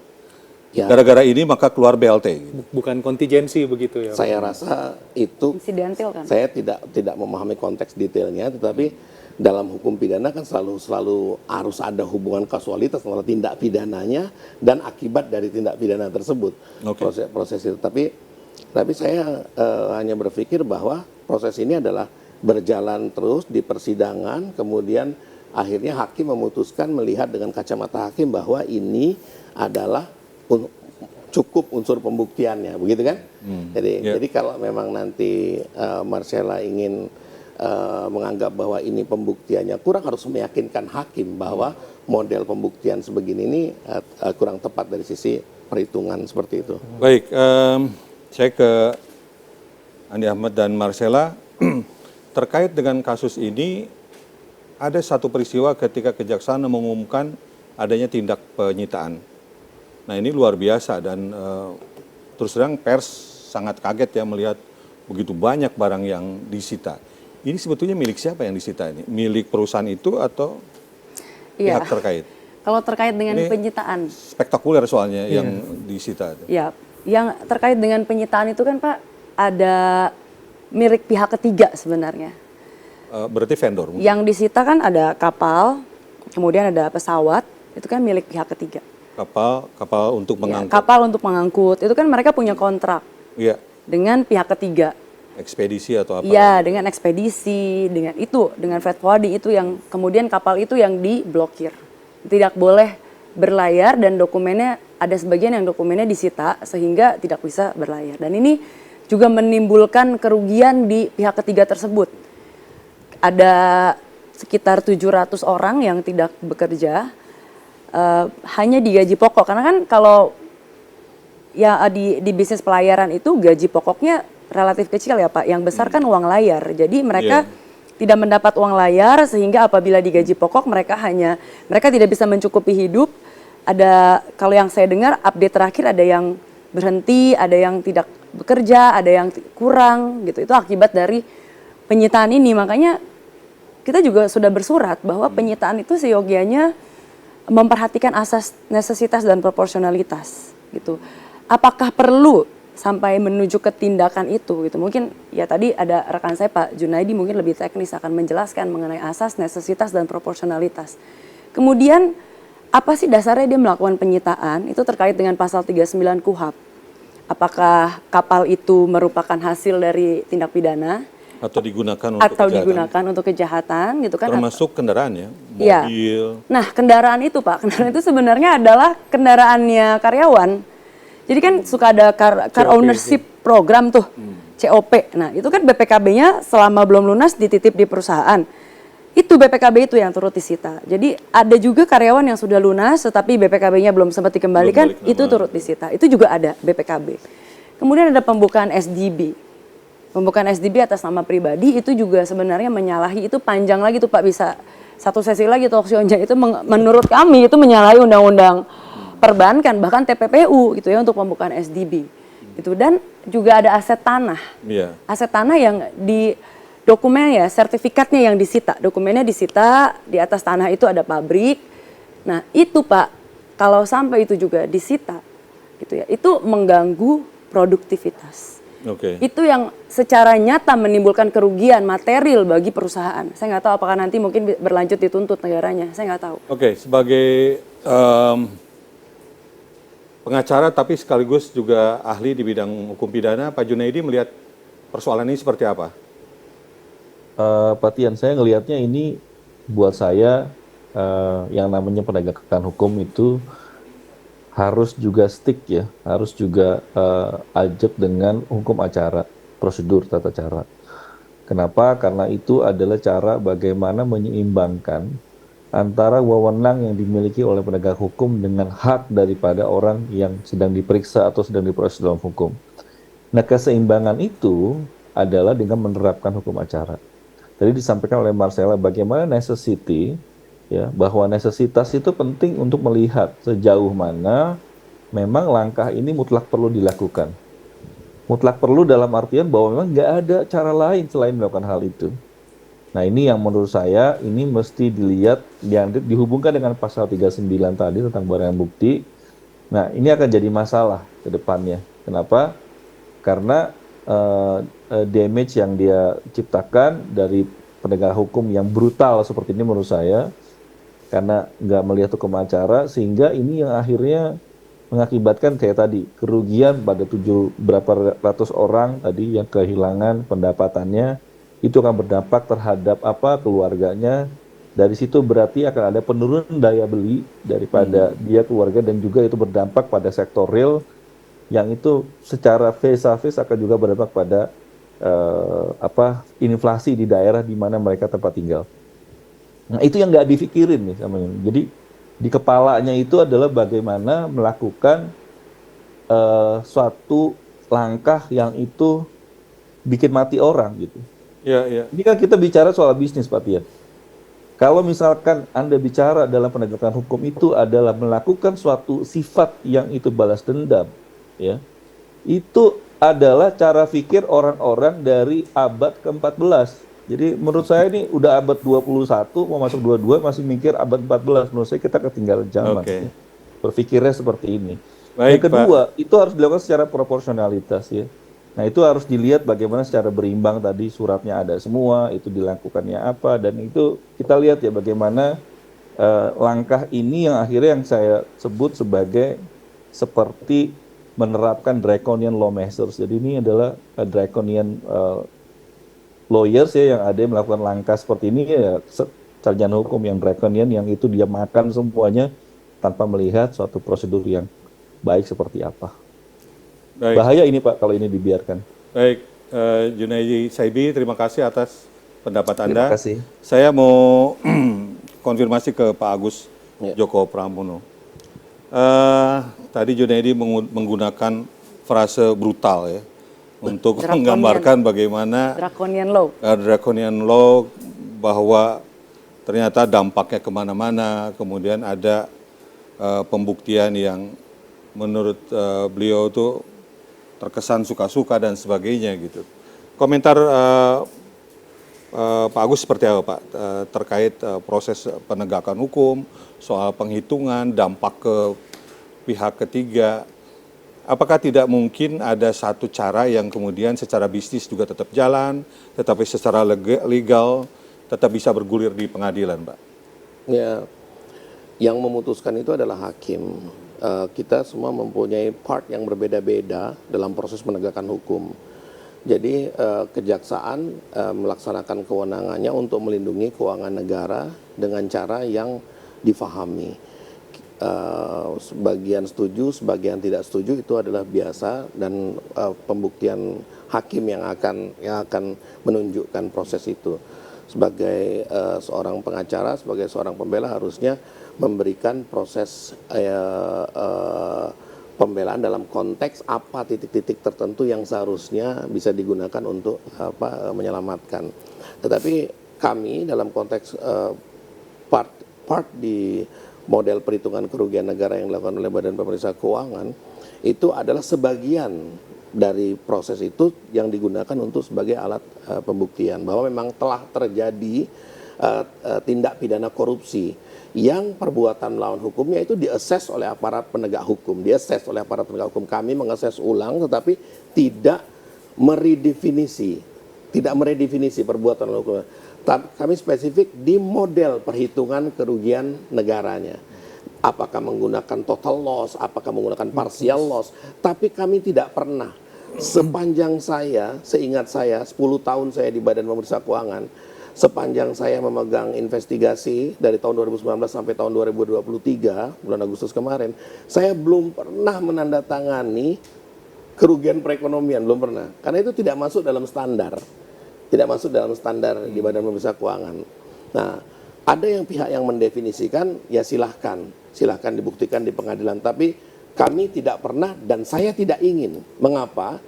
Ya. Gara-gara ini maka keluar BLT. Gitu. Bukan kontingensi begitu ya? Saya rasa itu insidental kan? Saya tidak memahami konteks detailnya, tetapi dalam hukum pidana kan selalu harus ada hubungan kausalitas antara tindak pidananya dan akibat dari tindak pidana tersebut. Oke. Proses itu. Tapi saya hanya berpikir bahwa proses ini adalah berjalan terus di persidangan, kemudian akhirnya hakim memutuskan melihat dengan kacamata hakim bahwa ini adalah cukup unsur pembuktiannya, begitu kan? Jadi kalau memang nanti Marcella ingin menganggap bahwa ini pembuktiannya kurang, harus meyakinkan hakim bahwa model pembuktian sebegini ini kurang tepat dari sisi perhitungan seperti itu. Baik, saya ke Andi Ahmad dan Marcella. Terkait dengan kasus ini, ada satu peristiwa ketika kejaksaan mengumumkan adanya tindak penyitaan. Nah ini luar biasa dan terus terang pers sangat kaget ya melihat begitu banyak barang yang disita. Ini sebetulnya milik siapa yang disita ini? Milik perusahaan itu atau pihak terkait? Kalau terkait dengan Ini penyitaan. Spektakuler soalnya yang disita. Ya, yang terkait dengan penyitaan itu kan Pak ada milik pihak ketiga sebenarnya. Berarti vendor? Yang disita kan ada kapal, kemudian ada pesawat, itu kan milik pihak ketiga. Kapal untuk mengangkut? Ya, kapal untuk mengangkut, itu kan mereka punya kontrak dengan pihak ketiga. Ekspedisi atau apa? Iya, dengan ekspedisi, dengan freight forwarding itu yang kemudian kapal itu yang diblokir. Tidak boleh berlayar dan dokumennya ada sebagian yang dokumennya disita sehingga tidak bisa berlayar. Dan ini juga menimbulkan kerugian di pihak ketiga tersebut. Ada sekitar 700 orang yang tidak bekerja, hanya digaji pokok. Karena kan kalau ya di bisnis pelayaran itu gaji pokoknya relatif kecil ya Pak. Yang besar kan uang layar. Jadi mereka tidak mendapat uang layar sehingga apabila digaji pokok mereka tidak bisa mencukupi hidup. Ada, kalau yang saya dengar update terakhir ada yang berhenti, ada yang tidak bekerja, ada yang kurang gitu. Itu akibat dari penyitaan ini. Makanya kita juga sudah bersurat bahwa penyitaan itu seyogianya memperhatikan asas necesitas dan proporsionalitas gitu. Apakah perlu sampai menuju ke tindakan itu gitu. Mungkin ya tadi ada rekan saya Pak Junaidi mungkin lebih teknis akan menjelaskan mengenai asas necesitas dan proporsionalitas. Kemudian apa sih dasarnya dia melakukan penyitaan? Itu terkait dengan pasal 39 KUHP. Apakah kapal itu merupakan hasil dari tindak pidana atau digunakan untuk kejahatan gitu kan? Termasuk kendaraan ya, mobil. Nah, kendaraan itu Pak, kendaraan itu sebenarnya adalah kendaraannya karyawan. Jadi kan suka ada car ownership program tuh, COP. Nah, itu kan BPKB-nya selama belum lunas dititip di perusahaan. Itu BPKB itu yang turut disita. Jadi ada juga karyawan yang sudah lunas tetapi BPKB-nya belum sempat dikembalikan, itu turut disita. Itu juga ada BPKB. Kemudian ada pembukaan SDB. Pembukaan SDB atas nama pribadi itu juga sebenarnya menyalahi, itu panjang lagi tuh Pak, bisa satu sesi lagi talk show-nya. Itu menurut kami itu menyalahi undang-undang perbankan, bahkan TPPU gitu ya untuk pembukaan SDB. Gitu. Dan juga ada aset tanah. Aset tanah yang di dokumen ya, sertifikatnya yang disita. Dokumennya disita, di atas tanah itu ada pabrik. Nah, itu Pak, kalau sampai itu juga disita gitu ya, itu mengganggu produktivitas. Itu yang secara nyata menimbulkan kerugian material bagi perusahaan. Saya nggak tahu apakah nanti mungkin berlanjut dituntut negaranya. Saya nggak tahu. Sebagai pengacara tapi sekaligus juga ahli di bidang hukum pidana, Pak Junaidi melihat persoalan ini seperti apa? Pak Tian, saya ngelihatnya ini buat saya yang namanya penegakan hukum itu harus juga stick ya, harus juga ajak dengan hukum acara, prosedur tata cara. Kenapa? Karena itu adalah cara bagaimana menyeimbangkan antara wewenang yang dimiliki oleh penegak hukum dengan hak daripada orang yang sedang diperiksa atau sedang diproses dalam hukum. Nah, keseimbangan itu adalah dengan menerapkan hukum acara. Tadi disampaikan oleh Marcella bagaimana necessity, ya, bahwa necesitas itu penting untuk melihat sejauh mana memang langkah ini mutlak perlu dilakukan. Mutlak perlu dalam artian bahwa memang nggak ada cara lain selain melakukan hal itu. Nah, ini yang menurut saya ini mesti dilihat, dihubungkan dengan pasal 39 tadi tentang barang bukti. Nah, ini akan jadi masalah ke depannya. Kenapa? Karena damage yang dia ciptakan dari penegak hukum yang brutal seperti ini menurut saya, karena nggak melihat hukum acara, sehingga ini yang akhirnya mengakibatkan kayak tadi kerugian pada berapa ratus orang tadi yang kehilangan pendapatannya, itu akan berdampak terhadap apa keluarganya. Dari situ berarti akan ada penurunan daya beli daripada dia keluarga, dan juga itu berdampak pada sektor real yang itu secara face to face akan juga berdampak pada inflasi di daerah di mana mereka tempat tinggal. Nah, itu yang nggak dipikirin nih sama ini. Jadi di kepalanya itu adalah bagaimana melakukan suatu langkah yang itu bikin mati orang gitu. Ya, ya. Ini kan kita bicara soal bisnis, Pak Tian. Kalau misalkan Anda bicara dalam penegakan hukum itu adalah melakukan suatu sifat yang itu balas dendam, ya, itu adalah cara pikir orang-orang dari abad ke-14. Jadi menurut saya ini udah abad 21, mau masuk 22, masih mikir abad 14. Menurut saya kita ketinggalan zaman. Oke. Ya. Berpikirnya seperti ini. Baik, Yang kedua, itu harus dilakukan secara proporsionalitas, ya. Nah, itu harus dilihat bagaimana secara berimbang tadi, suratnya ada semua, itu dilakukannya apa, dan itu kita lihat ya bagaimana langkah ini yang akhirnya yang saya sebut sebagai seperti menerapkan draconian law measures. Jadi ini adalah draconian lawyers ya, yang ada yang melakukan langkah seperti ini ya, sarjana hukum yang draconian, yang itu dia makan semuanya tanpa melihat suatu prosedur yang baik seperti apa. Baik. Bahaya ini Pak kalau ini dibiarkan. Baik, Junaidi Saibi, terima kasih atas pendapat Anda. Terima kasih. Saya mau konfirmasi ke Pak Agus Ya. Joko Pramono. Tadi Junaidi menggunakan frase brutal ya untuk Draconian. menggambarkan bagaimana Draconian law. draconian law, bahwa ternyata dampaknya kemana-mana, kemudian ada pembuktian yang menurut beliau itu terkesan suka-suka dan sebagainya gitu. Komentar Pak Agus seperti apa Pak terkait proses penegakan hukum, soal penghitungan, dampak ke pihak ketiga. Apakah tidak mungkin ada satu cara yang kemudian secara bisnis juga tetap jalan, tetapi secara legal tetap bisa bergulir di pengadilan, Pak? Ya, yang memutuskan itu adalah hakim. Kita semua mempunyai part yang berbeda-beda dalam proses penegakan hukum. Jadi kejaksaan melaksanakan kewenangannya untuk melindungi keuangan negara dengan cara yang difahami. Sebagian setuju, sebagian tidak setuju, itu adalah biasa, dan pembuktian hakim yang akan menunjukkan proses itu. Sebagai seorang pengacara, sebagai seorang pembela harusnya memberikan proses pembelaan dalam konteks apa titik-titik tertentu yang seharusnya bisa digunakan untuk menyelamatkan. Tetapi kami dalam konteks part di model perhitungan kerugian negara yang dilakukan oleh Badan Pemeriksa Keuangan itu adalah sebagian dari proses itu yang digunakan untuk sebagai alat pembuktian bahwa memang telah terjadi tindak pidana korupsi yang perbuatan melawan hukumnya itu diases oleh aparat penegak hukum, Kami mengases ulang, tetapi tidak meredefinisi perbuatan melawan hukum. Kami spesifik di model perhitungan kerugian negaranya. Apakah menggunakan total loss, apakah menggunakan partial loss, tapi kami tidak pernah, seingat saya 10 tahun saya di Badan Pemeriksa Keuangan, sepanjang saya memegang investigasi dari tahun 2019 sampai tahun 2023, bulan Agustus kemarin, saya belum pernah menandatangani kerugian perekonomian, belum pernah. Karena itu tidak masuk dalam standar. Tidak masuk dalam standar di Badan Pemeriksa Keuangan. Nah, ada yang pihak yang mendefinisikan, ya silahkan dibuktikan di pengadilan. Tapi kami tidak pernah, dan saya tidak ingin. Mengapa?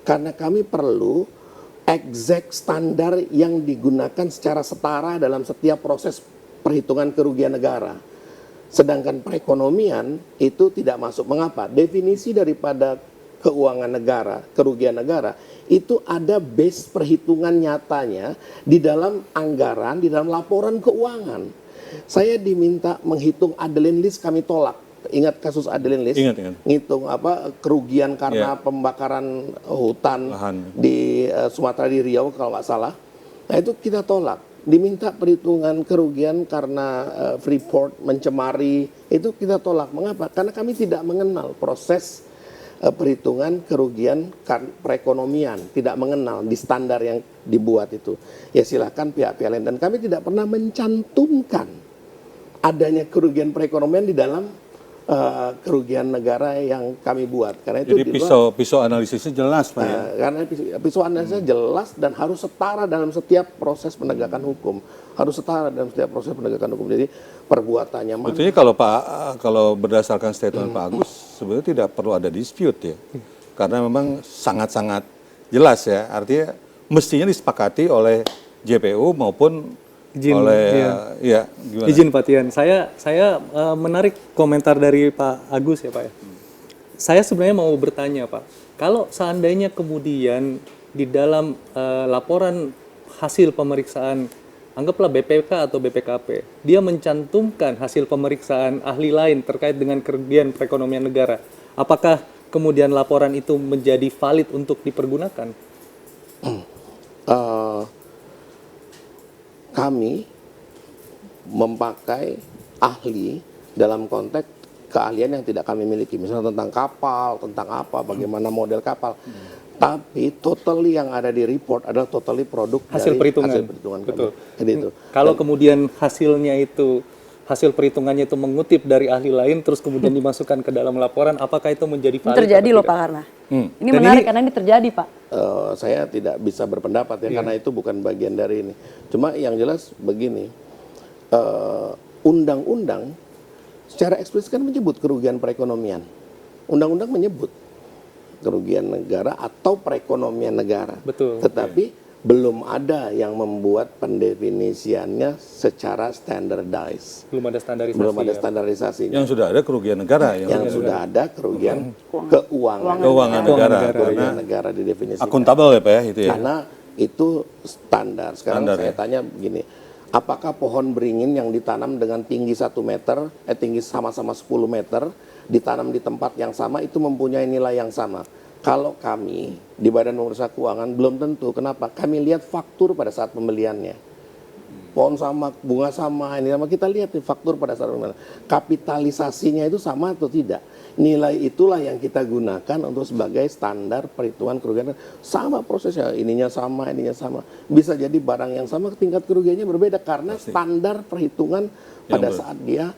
Karena kami perlu exact standar yang digunakan secara setara dalam setiap proses perhitungan kerugian negara. Sedangkan perekonomian itu tidak masuk. Mengapa? Definisi daripada keuangan negara, kerugian negara, itu ada base perhitungan nyatanya di dalam anggaran, di dalam laporan keuangan. Saya diminta menghitung Adeline List, kami tolak. Ingat kasus Adeline List? Ingat. Ngitung kerugian karena pembakaran hutan Lahan. di Sumatera, di Riau kalau nggak salah. Nah itu kita tolak. diminta perhitungan kerugian karena Freeport mencemari, itu kita tolak. Mengapa? Karena kami tidak mengenal proses perhitungan kerugian perekonomian, tidak mengenal di standar yang dibuat itu. Ya silahkan pihak-pihak lain, dan kami tidak pernah mencantumkan adanya kerugian perekonomian di dalam kerugian negara yang kami buat. Karena itu Jadi pisau analisisnya jelas, Pak ya. karena pisau analisisnya jelas dan harus setara dalam setiap proses penegakan hukum. Harus setara dalam setiap proses penegakan hukum. Jadi perbuatannya mana? Betulnya kalau berdasarkan statement Pak Agus, sebenarnya tidak perlu ada dispute ya. Karena memang sangat-sangat jelas ya. Artinya mestinya disepakati oleh JPU maupun gimana? Izin Pak Tian, saya menarik komentar dari Pak Agus ya Pak ya. Saya sebenarnya mau bertanya Pak, kalau seandainya kemudian di dalam laporan hasil pemeriksaan, anggaplah BPK atau BPKP, dia mencantumkan hasil pemeriksaan ahli lain terkait dengan kerugian perekonomian negara, apakah kemudian laporan itu menjadi valid untuk dipergunakan? Kami memakai ahli dalam konteks keahlian yang tidak kami miliki, misalnya tentang kapal, tentang apa, bagaimana model kapal. Tapi totally yang ada di report adalah totally produk Hasil dari perhitungan. hasil perhitungan kami. Betul. Jadi itu. Kalau kemudian hasil perhitungannya itu mengutip dari ahli lain terus kemudian dimasukkan ke dalam laporan, apakah itu menjadi Ini valid? terjadi atau loh tidak? Pak Karna. Ini Dan menarik ini- karena ini terjadi Pak. Saya tidak bisa berpendapat ya, karena itu bukan bagian dari ini. Cuma yang jelas begini, undang-undang secara eksplisit kan menyebut kerugian perekonomian. Undang-undang menyebut kerugian negara atau perekonomian negara. Betul. Tetapi belum ada yang membuat pendefinisiannya secara standardized. Belum ada standarisasi. Belum ada ya. standarisasinya. Yang sudah ada kerugian negara Yang sudah ada kerugian keuangan Keuangan negara. kerugian negara didefinisikan. akuntabel ya Pak ya itu ya. Karena itu standar. Sekarang Standar, saya ya. tanya begini, apakah pohon beringin yang ditanam dengan tinggi 1 meter, tinggi sama-sama 10 meter, ditanam di tempat yang sama itu mempunyai nilai yang sama? Kalau kami di Badan Pemeriksa Keuangan belum tentu. Kenapa? Kami lihat faktur pada saat pembeliannya. Pohon sama, bunga sama, ini sama, kita lihat nih faktur pada saat pembelian. Kapitalisasinya itu sama atau tidak? Nilai itulah yang kita gunakan untuk sebagai standar perhitungan kerugian. Sama prosesnya, ininya sama. Bisa jadi barang yang sama, tingkat kerugiannya berbeda karena standar perhitungan pada saat dia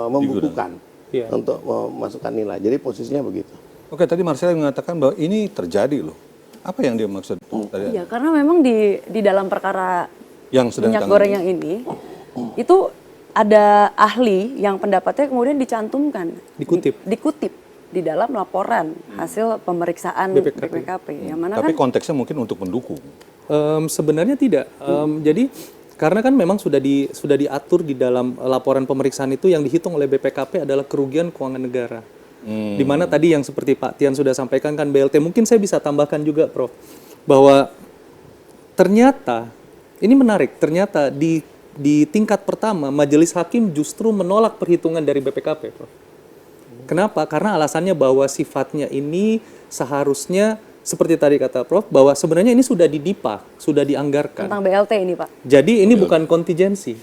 membukukan Iya. untuk memasukkan nilai. Jadi posisinya begitu. Oke, tadi Marcella mengatakan bahwa ini terjadi loh. Apa yang dia maksud tadi? Iya, karena memang di dalam perkara Yang sedang minyak ditangani. goreng yang ini itu ada ahli yang pendapatnya kemudian dicantumkan, dikutip di dalam laporan hasil pemeriksaan BPKP. Yang mana Tapi kan konteksnya mungkin untuk mendukung. Sebenarnya tidak. Jadi karena kan memang sudah diatur di dalam laporan pemeriksaan itu yang dihitung oleh BPKP adalah kerugian keuangan negara. Di mana tadi yang seperti Pak Tian sudah sampaikan kan BLT, mungkin saya bisa tambahkan juga Prof, bahwa ternyata ini menarik, ternyata di tingkat pertama majelis hakim justru menolak perhitungan dari BPKP Prof. Kenapa? Karena alasannya bahwa sifatnya ini seharusnya seperti tadi kata Prof, bahwa sebenarnya ini sudah didipa, sudah dianggarkan. tentang BLT ini Pak. Jadi ini bukan kontingensi.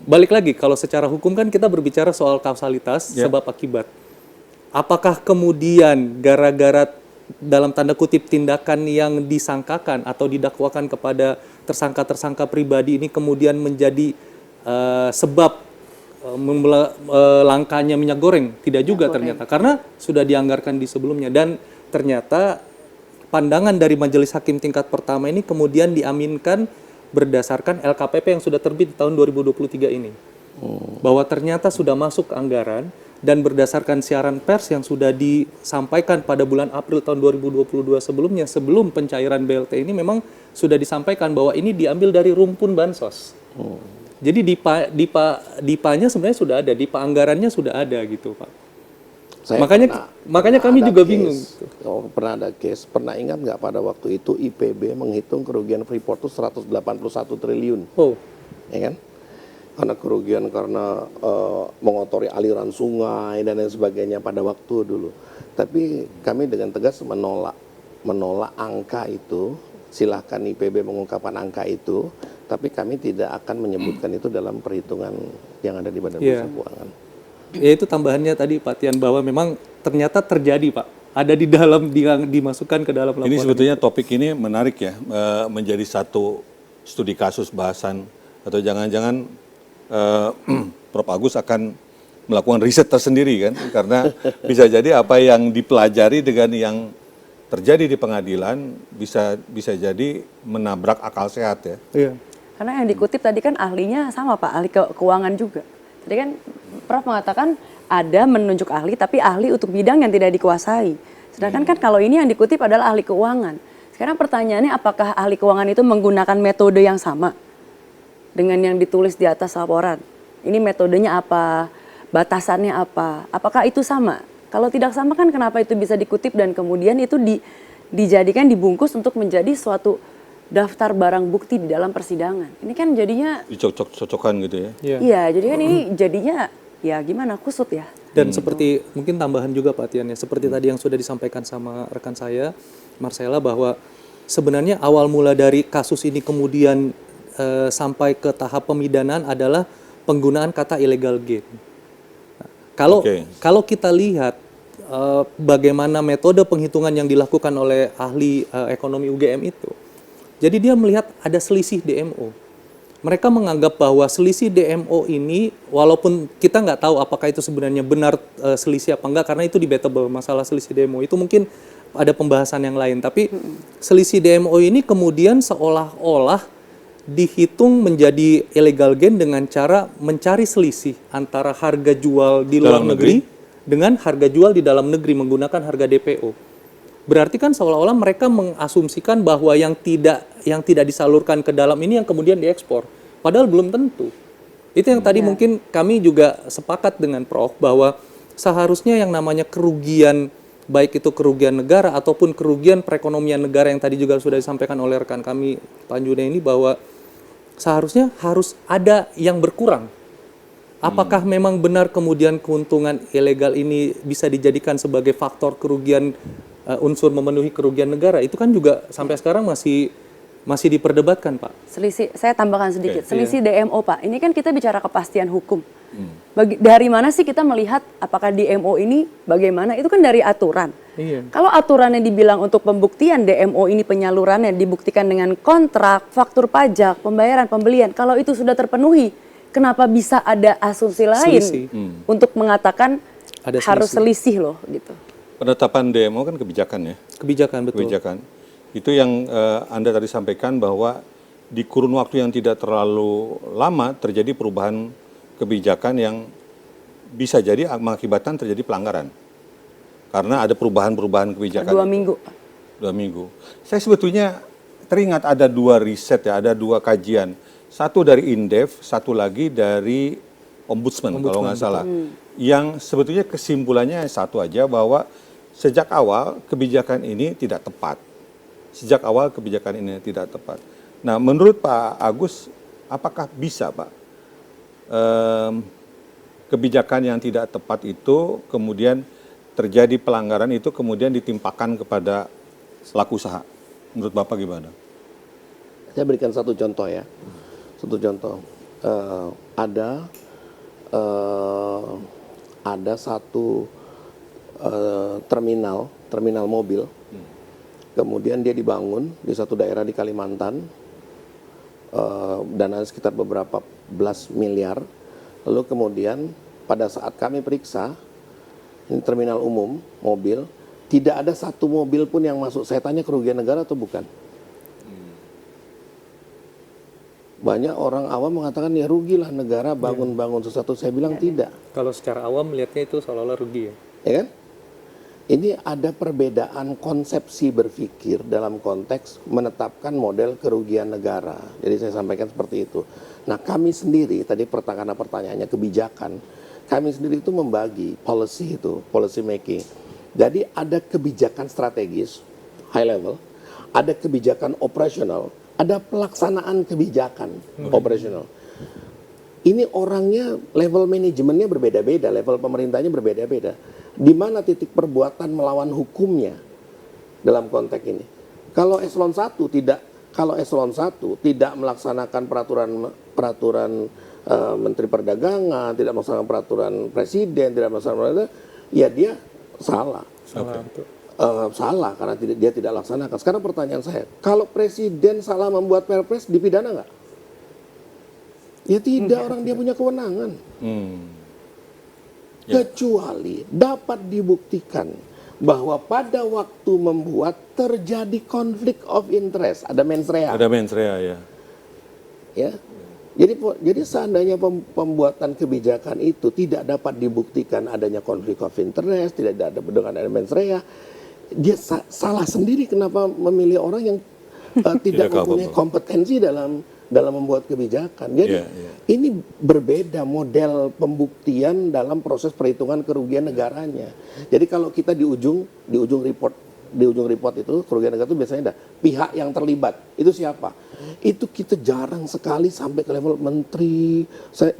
Balik lagi, kalau secara hukum kan kita berbicara soal kausalitas, sebab akibat. Apakah kemudian gara-gara dalam tanda kutip tindakan yang disangkakan atau didakwakan kepada tersangka-tersangka pribadi ini kemudian menjadi sebab langkanya minyak goreng? Tidak juga ternyata, karena sudah dianggarkan di sebelumnya. Dan ternyata pandangan dari majelis hakim tingkat pertama ini kemudian diaminkan berdasarkan LKPP yang sudah terbit tahun 2023 ini. Bahwa ternyata sudah masuk ke anggaran dan berdasarkan siaran pers yang sudah disampaikan pada bulan April tahun 2022 sebelumnya, sebelum pencairan BLT ini memang sudah disampaikan bahwa ini diambil dari rumpun bansos. Jadi DIPA-nya sebenarnya sudah ada, DIPA anggarannya sudah ada gitu Pak. Makanya kami juga bingung. Pernah ada case, pernah ingat nggak pada waktu itu IPB menghitung kerugian Freeport itu 181 triliun. Oh, Ya kan? Karena kerugian karena mengotori aliran sungai dan lain sebagainya pada waktu dulu. Tapi kami dengan tegas menolak angka itu silahkan IPB mengungkapkan angka itu, tapi kami tidak akan menyebutkan itu dalam perhitungan yang ada di Badan Pemeriksa Keuangan. Ya itu tambahannya tadi Pak Tian, bahwa memang ternyata terjadi Pak, ada di dalam yang dimasukkan ke dalam laporan. Ini sebetulnya topik ini menarik ya, menjadi satu studi kasus bahasan, atau jangan-jangan Prof. Agus akan melakukan riset tersendiri kan, karena bisa jadi apa yang dipelajari dengan yang terjadi di pengadilan bisa jadi menabrak akal sehat ya. Iya. Karena yang dikutip tadi kan ahlinya sama Pak, ahli keuangan juga. Tadi kan Prof mengatakan ada menunjuk ahli, tapi ahli untuk bidang yang tidak dikuasai. Sedangkan kan kalau ini yang dikutip adalah ahli keuangan. Sekarang pertanyaannya, apakah ahli keuangan itu menggunakan metode yang sama dengan yang ditulis di atas laporan? Ini metodenya apa? Batasannya apa? Apakah itu sama? Kalau tidak sama kan kenapa itu bisa dikutip dan kemudian itu dijadikan, dibungkus untuk menjadi suatu daftar barang bukti di dalam persidangan. Ini kan jadinya Dicocok-cocokan gitu ya. iya, jadi kan ini jadinya ya gimana, kusut ya. Dan seperti mungkin tambahan juga Pak Tian ya, seperti tadi yang sudah disampaikan sama rekan saya Marcella, bahwa sebenarnya awal mula dari kasus ini kemudian sampai ke tahap pemidanaan adalah penggunaan kata illegal gain. Nah, kalau kita lihat bagaimana metode penghitungan yang dilakukan oleh ahli ekonomi UGM itu, jadi dia melihat ada selisih DMO. Mereka menganggap bahwa selisih DMO ini, walaupun kita nggak tahu apakah itu sebenarnya benar selisih apa enggak, karena itu debatable, masalah selisih DMO itu mungkin ada pembahasan yang lain. Tapi selisih DMO ini kemudian seolah-olah dihitung menjadi illegal gain dengan cara mencari selisih antara harga jual di luar negeri dengan harga jual di dalam negeri menggunakan harga DPO. Berarti kan seolah-olah mereka mengasumsikan bahwa yang tidak disalurkan ke dalam ini yang kemudian diekspor. Padahal belum tentu. Itu yang tadi mungkin kami juga sepakat dengan Prof bahwa seharusnya yang namanya kerugian, baik itu kerugian negara ataupun kerugian perekonomian negara yang tadi juga sudah disampaikan oleh rekan kami Pak June ini, bahwa seharusnya harus ada yang berkurang. Apakah memang benar kemudian keuntungan ilegal ini bisa dijadikan sebagai faktor kerugian, unsur memenuhi kerugian negara? Itu kan juga sampai sekarang masih diperdebatkan Pak. Selisih, saya tambahkan sedikit, selisih DMO Pak, ini kan kita bicara kepastian hukum. Dari mana sih kita melihat apakah DMO ini bagaimana? Itu kan dari aturan. Iya. Kalau aturannya dibilang untuk pembuktian DMO ini penyalurannya dibuktikan dengan kontrak, faktur pajak, pembayaran, pembelian. Kalau itu sudah terpenuhi, kenapa bisa ada asumsi lain untuk mengatakan ada harus selisih loh gitu. Penetapan DMO kan kebijakan ya. Kebijakan, betul. Kebijakan. Itu yang Anda tadi sampaikan bahwa di kurun waktu yang tidak terlalu lama terjadi perubahan kebijakan yang bisa jadi mengakibatkan terjadi pelanggaran. Karena ada perubahan-perubahan kebijakan. 2 minggu. 2 minggu. Saya sebetulnya teringat ada 2 riset ya, ada 2 kajian. Satu dari Indef, satu lagi dari Ombudsman kalau nggak salah. Yang sebetulnya kesimpulannya satu aja, bahwa sejak awal kebijakan ini tidak tepat. Sejak awal kebijakan ini tidak tepat. Nah, menurut Pak Agus, apakah bisa Pak kebijakan yang tidak tepat itu kemudian terjadi pelanggaran itu kemudian ditimpakan kepada pelaku usaha? Menurut Bapak gimana? Saya berikan satu contoh ya. Satu contoh. Ada satu terminal mobil. Kemudian dia dibangun di satu daerah di Kalimantan. Dana sekitar beberapa belas miliar. Lalu kemudian pada saat kami periksa, ini terminal umum mobil, tidak ada satu mobil pun yang masuk. Saya tanya kerugian negara atau bukan? Banyak orang awam mengatakan ya rugilah negara bangun-bangun sesuatu. Saya bilang tidak. Kalau secara awam melihatnya itu seolah-olah rugi ya. Ya kan? Ini ada perbedaan konsepsi berpikir dalam konteks menetapkan model kerugian negara. Jadi saya sampaikan seperti itu. Nah, kami sendiri tadi pertanyaannya kebijakan. Kami sendiri itu membagi policy making. Jadi ada kebijakan strategis, high level, ada kebijakan operasional, ada pelaksanaan kebijakan operasional. Ini orangnya level manajemennya berbeda-beda, level pemerintahnya berbeda-beda. Di mana titik perbuatan melawan hukumnya dalam konteks ini? Kalau eselon 1 tidak melaksanakan peraturan Menteri Perdagangan, tidak melaksanakan peraturan Presiden, tidak melaksanakan, ya dia salah. Salah karena dia tidak laksanakan. Sekarang pertanyaan saya, kalau Presiden salah membuat Perpres, dipidana nggak? Ya tidak, orang dia punya kewenangan. Kecuali dapat dibuktikan bahwa pada waktu membuat terjadi konflik of interest, ada mens rea. Ada mens rea, ya. Ya. Jadi seandainya pembuatan kebijakan itu tidak dapat dibuktikan adanya konflik of interest, tidak ada dengan ada mens rea, dia salah sendiri kenapa memilih orang yang tidak mempunyai kompetensi dalam membuat kebijakan. Jadi ini berbeda model pembuktian dalam proses perhitungan kerugian negaranya. Jadi kalau kita di ujung report itu kerugian negara itu biasanya ada pihak yang terlibat. Itu siapa? Itu kita jarang sekali sampai ke level menteri.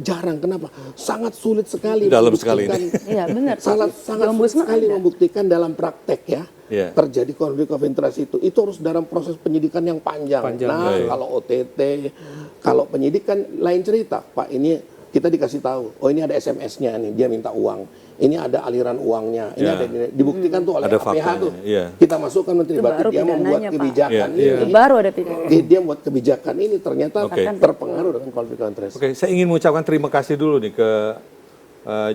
Jarang, kenapa? Sangat sulit sekali dalam sekali ini. Iya, benar. Sangat sulit sekali membuktikan dalam praktek ya. Terjadi konflik of interest itu harus dalam proses penyidikan yang panjang. Nah, kalau OTT, kalau penyidikan lain cerita, Pak, ini kita dikasih tahu, oh ini ada SMS-nya nih, dia minta uang. Ini ada aliran uangnya. Ini ada dibuktikan tuh oleh APH tuh. Kita masukkan menteri, berarti dia membuat kebijakan ini. Baru ada pidana. Dia membuat kebijakan ini ternyata terpengaruh dengan konflik of interest. Oke, saya ingin mengucapkan terima kasih dulu nih ke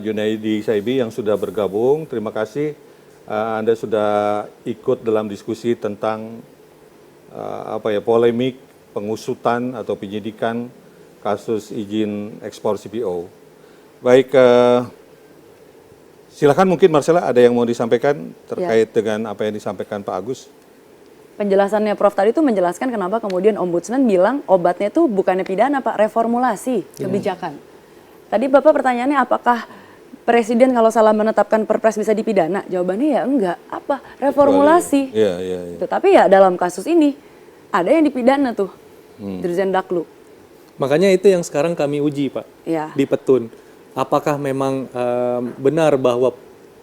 Junaidi Saibi yang sudah bergabung. Terima kasih Anda sudah ikut dalam diskusi tentang polemik pengusutan atau penyidikan kasus izin ekspor CPO. Baik, silakan mungkin Marcella ada yang mau disampaikan terkait dengan apa yang disampaikan Pak Agus. Penjelasannya Prof tadi itu menjelaskan kenapa kemudian Ombudsman bilang obatnya itu bukannya pidana Pak, reformulasi kebijakan. Tadi Bapak pertanyaannya apakah Presiden kalau salah menetapkan perpres bisa dipidana? Jawabannya ya enggak. Apa? Reformulasi. Tapi ya dalam kasus ini ada yang dipidana tuh, Dirjen Daklu. Makanya itu yang sekarang kami uji Pak, di Petun. Apakah memang benar bahwa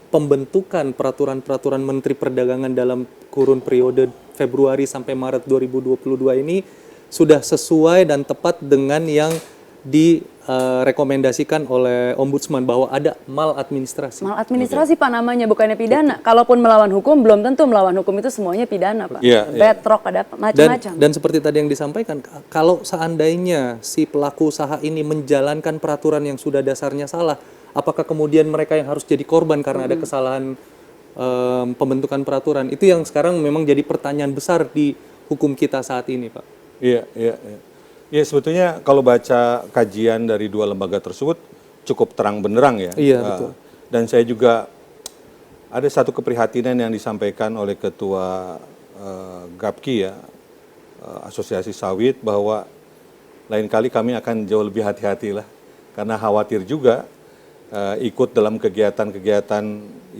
pembentukan peraturan-peraturan Menteri Perdagangan dalam kurun periode Februari sampai Maret 2022 ini sudah sesuai dan tepat dengan yang direkomendasikan oleh Ombudsman bahwa ada maladministrasi. Maladministrasi Pak namanya, bukannya pidana. Kalaupun melawan hukum, belum tentu melawan hukum itu semuanya pidana Pak. Betrok, ada macam-macam. Dan seperti tadi yang disampaikan, kalau seandainya si pelaku usaha ini menjalankan peraturan yang sudah dasarnya salah, apakah kemudian mereka yang harus jadi korban karena ada kesalahan pembentukan peraturan? Itu yang sekarang memang jadi pertanyaan besar di hukum kita saat ini Pak. Ya, sebetulnya kalau baca kajian dari dua lembaga tersebut cukup terang benderang ya. Iya, betul. Dan saya juga ada satu keprihatinan yang disampaikan oleh Ketua GAPKI ya, Asosiasi Sawit, bahwa lain kali kami akan jauh lebih hati-hati lah. Karena khawatir juga ikut dalam kegiatan-kegiatan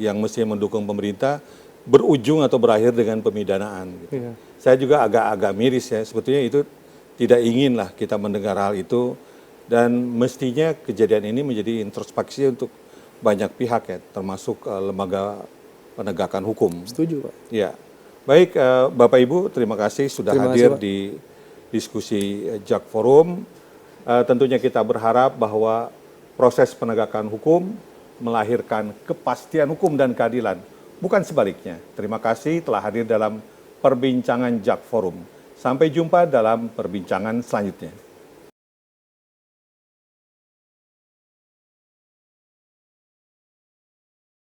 yang mestinya mendukung pemerintah berujung atau berakhir dengan pemidanaan. Gitu. Saya juga agak miris ya, sebetulnya itu tidak inginlah kita mendengar hal itu, dan mestinya kejadian ini menjadi introspeksi untuk banyak pihak ya, termasuk lembaga penegakan hukum. Setuju Pak. Ya, baik Bapak Ibu, terima kasih sudah hadir di diskusi JAK Forum. Tentunya kita berharap bahwa proses penegakan hukum melahirkan kepastian hukum dan keadilan, bukan sebaliknya. Terima kasih telah hadir dalam perbincangan JAK Forum. Sampai jumpa dalam perbincangan selanjutnya.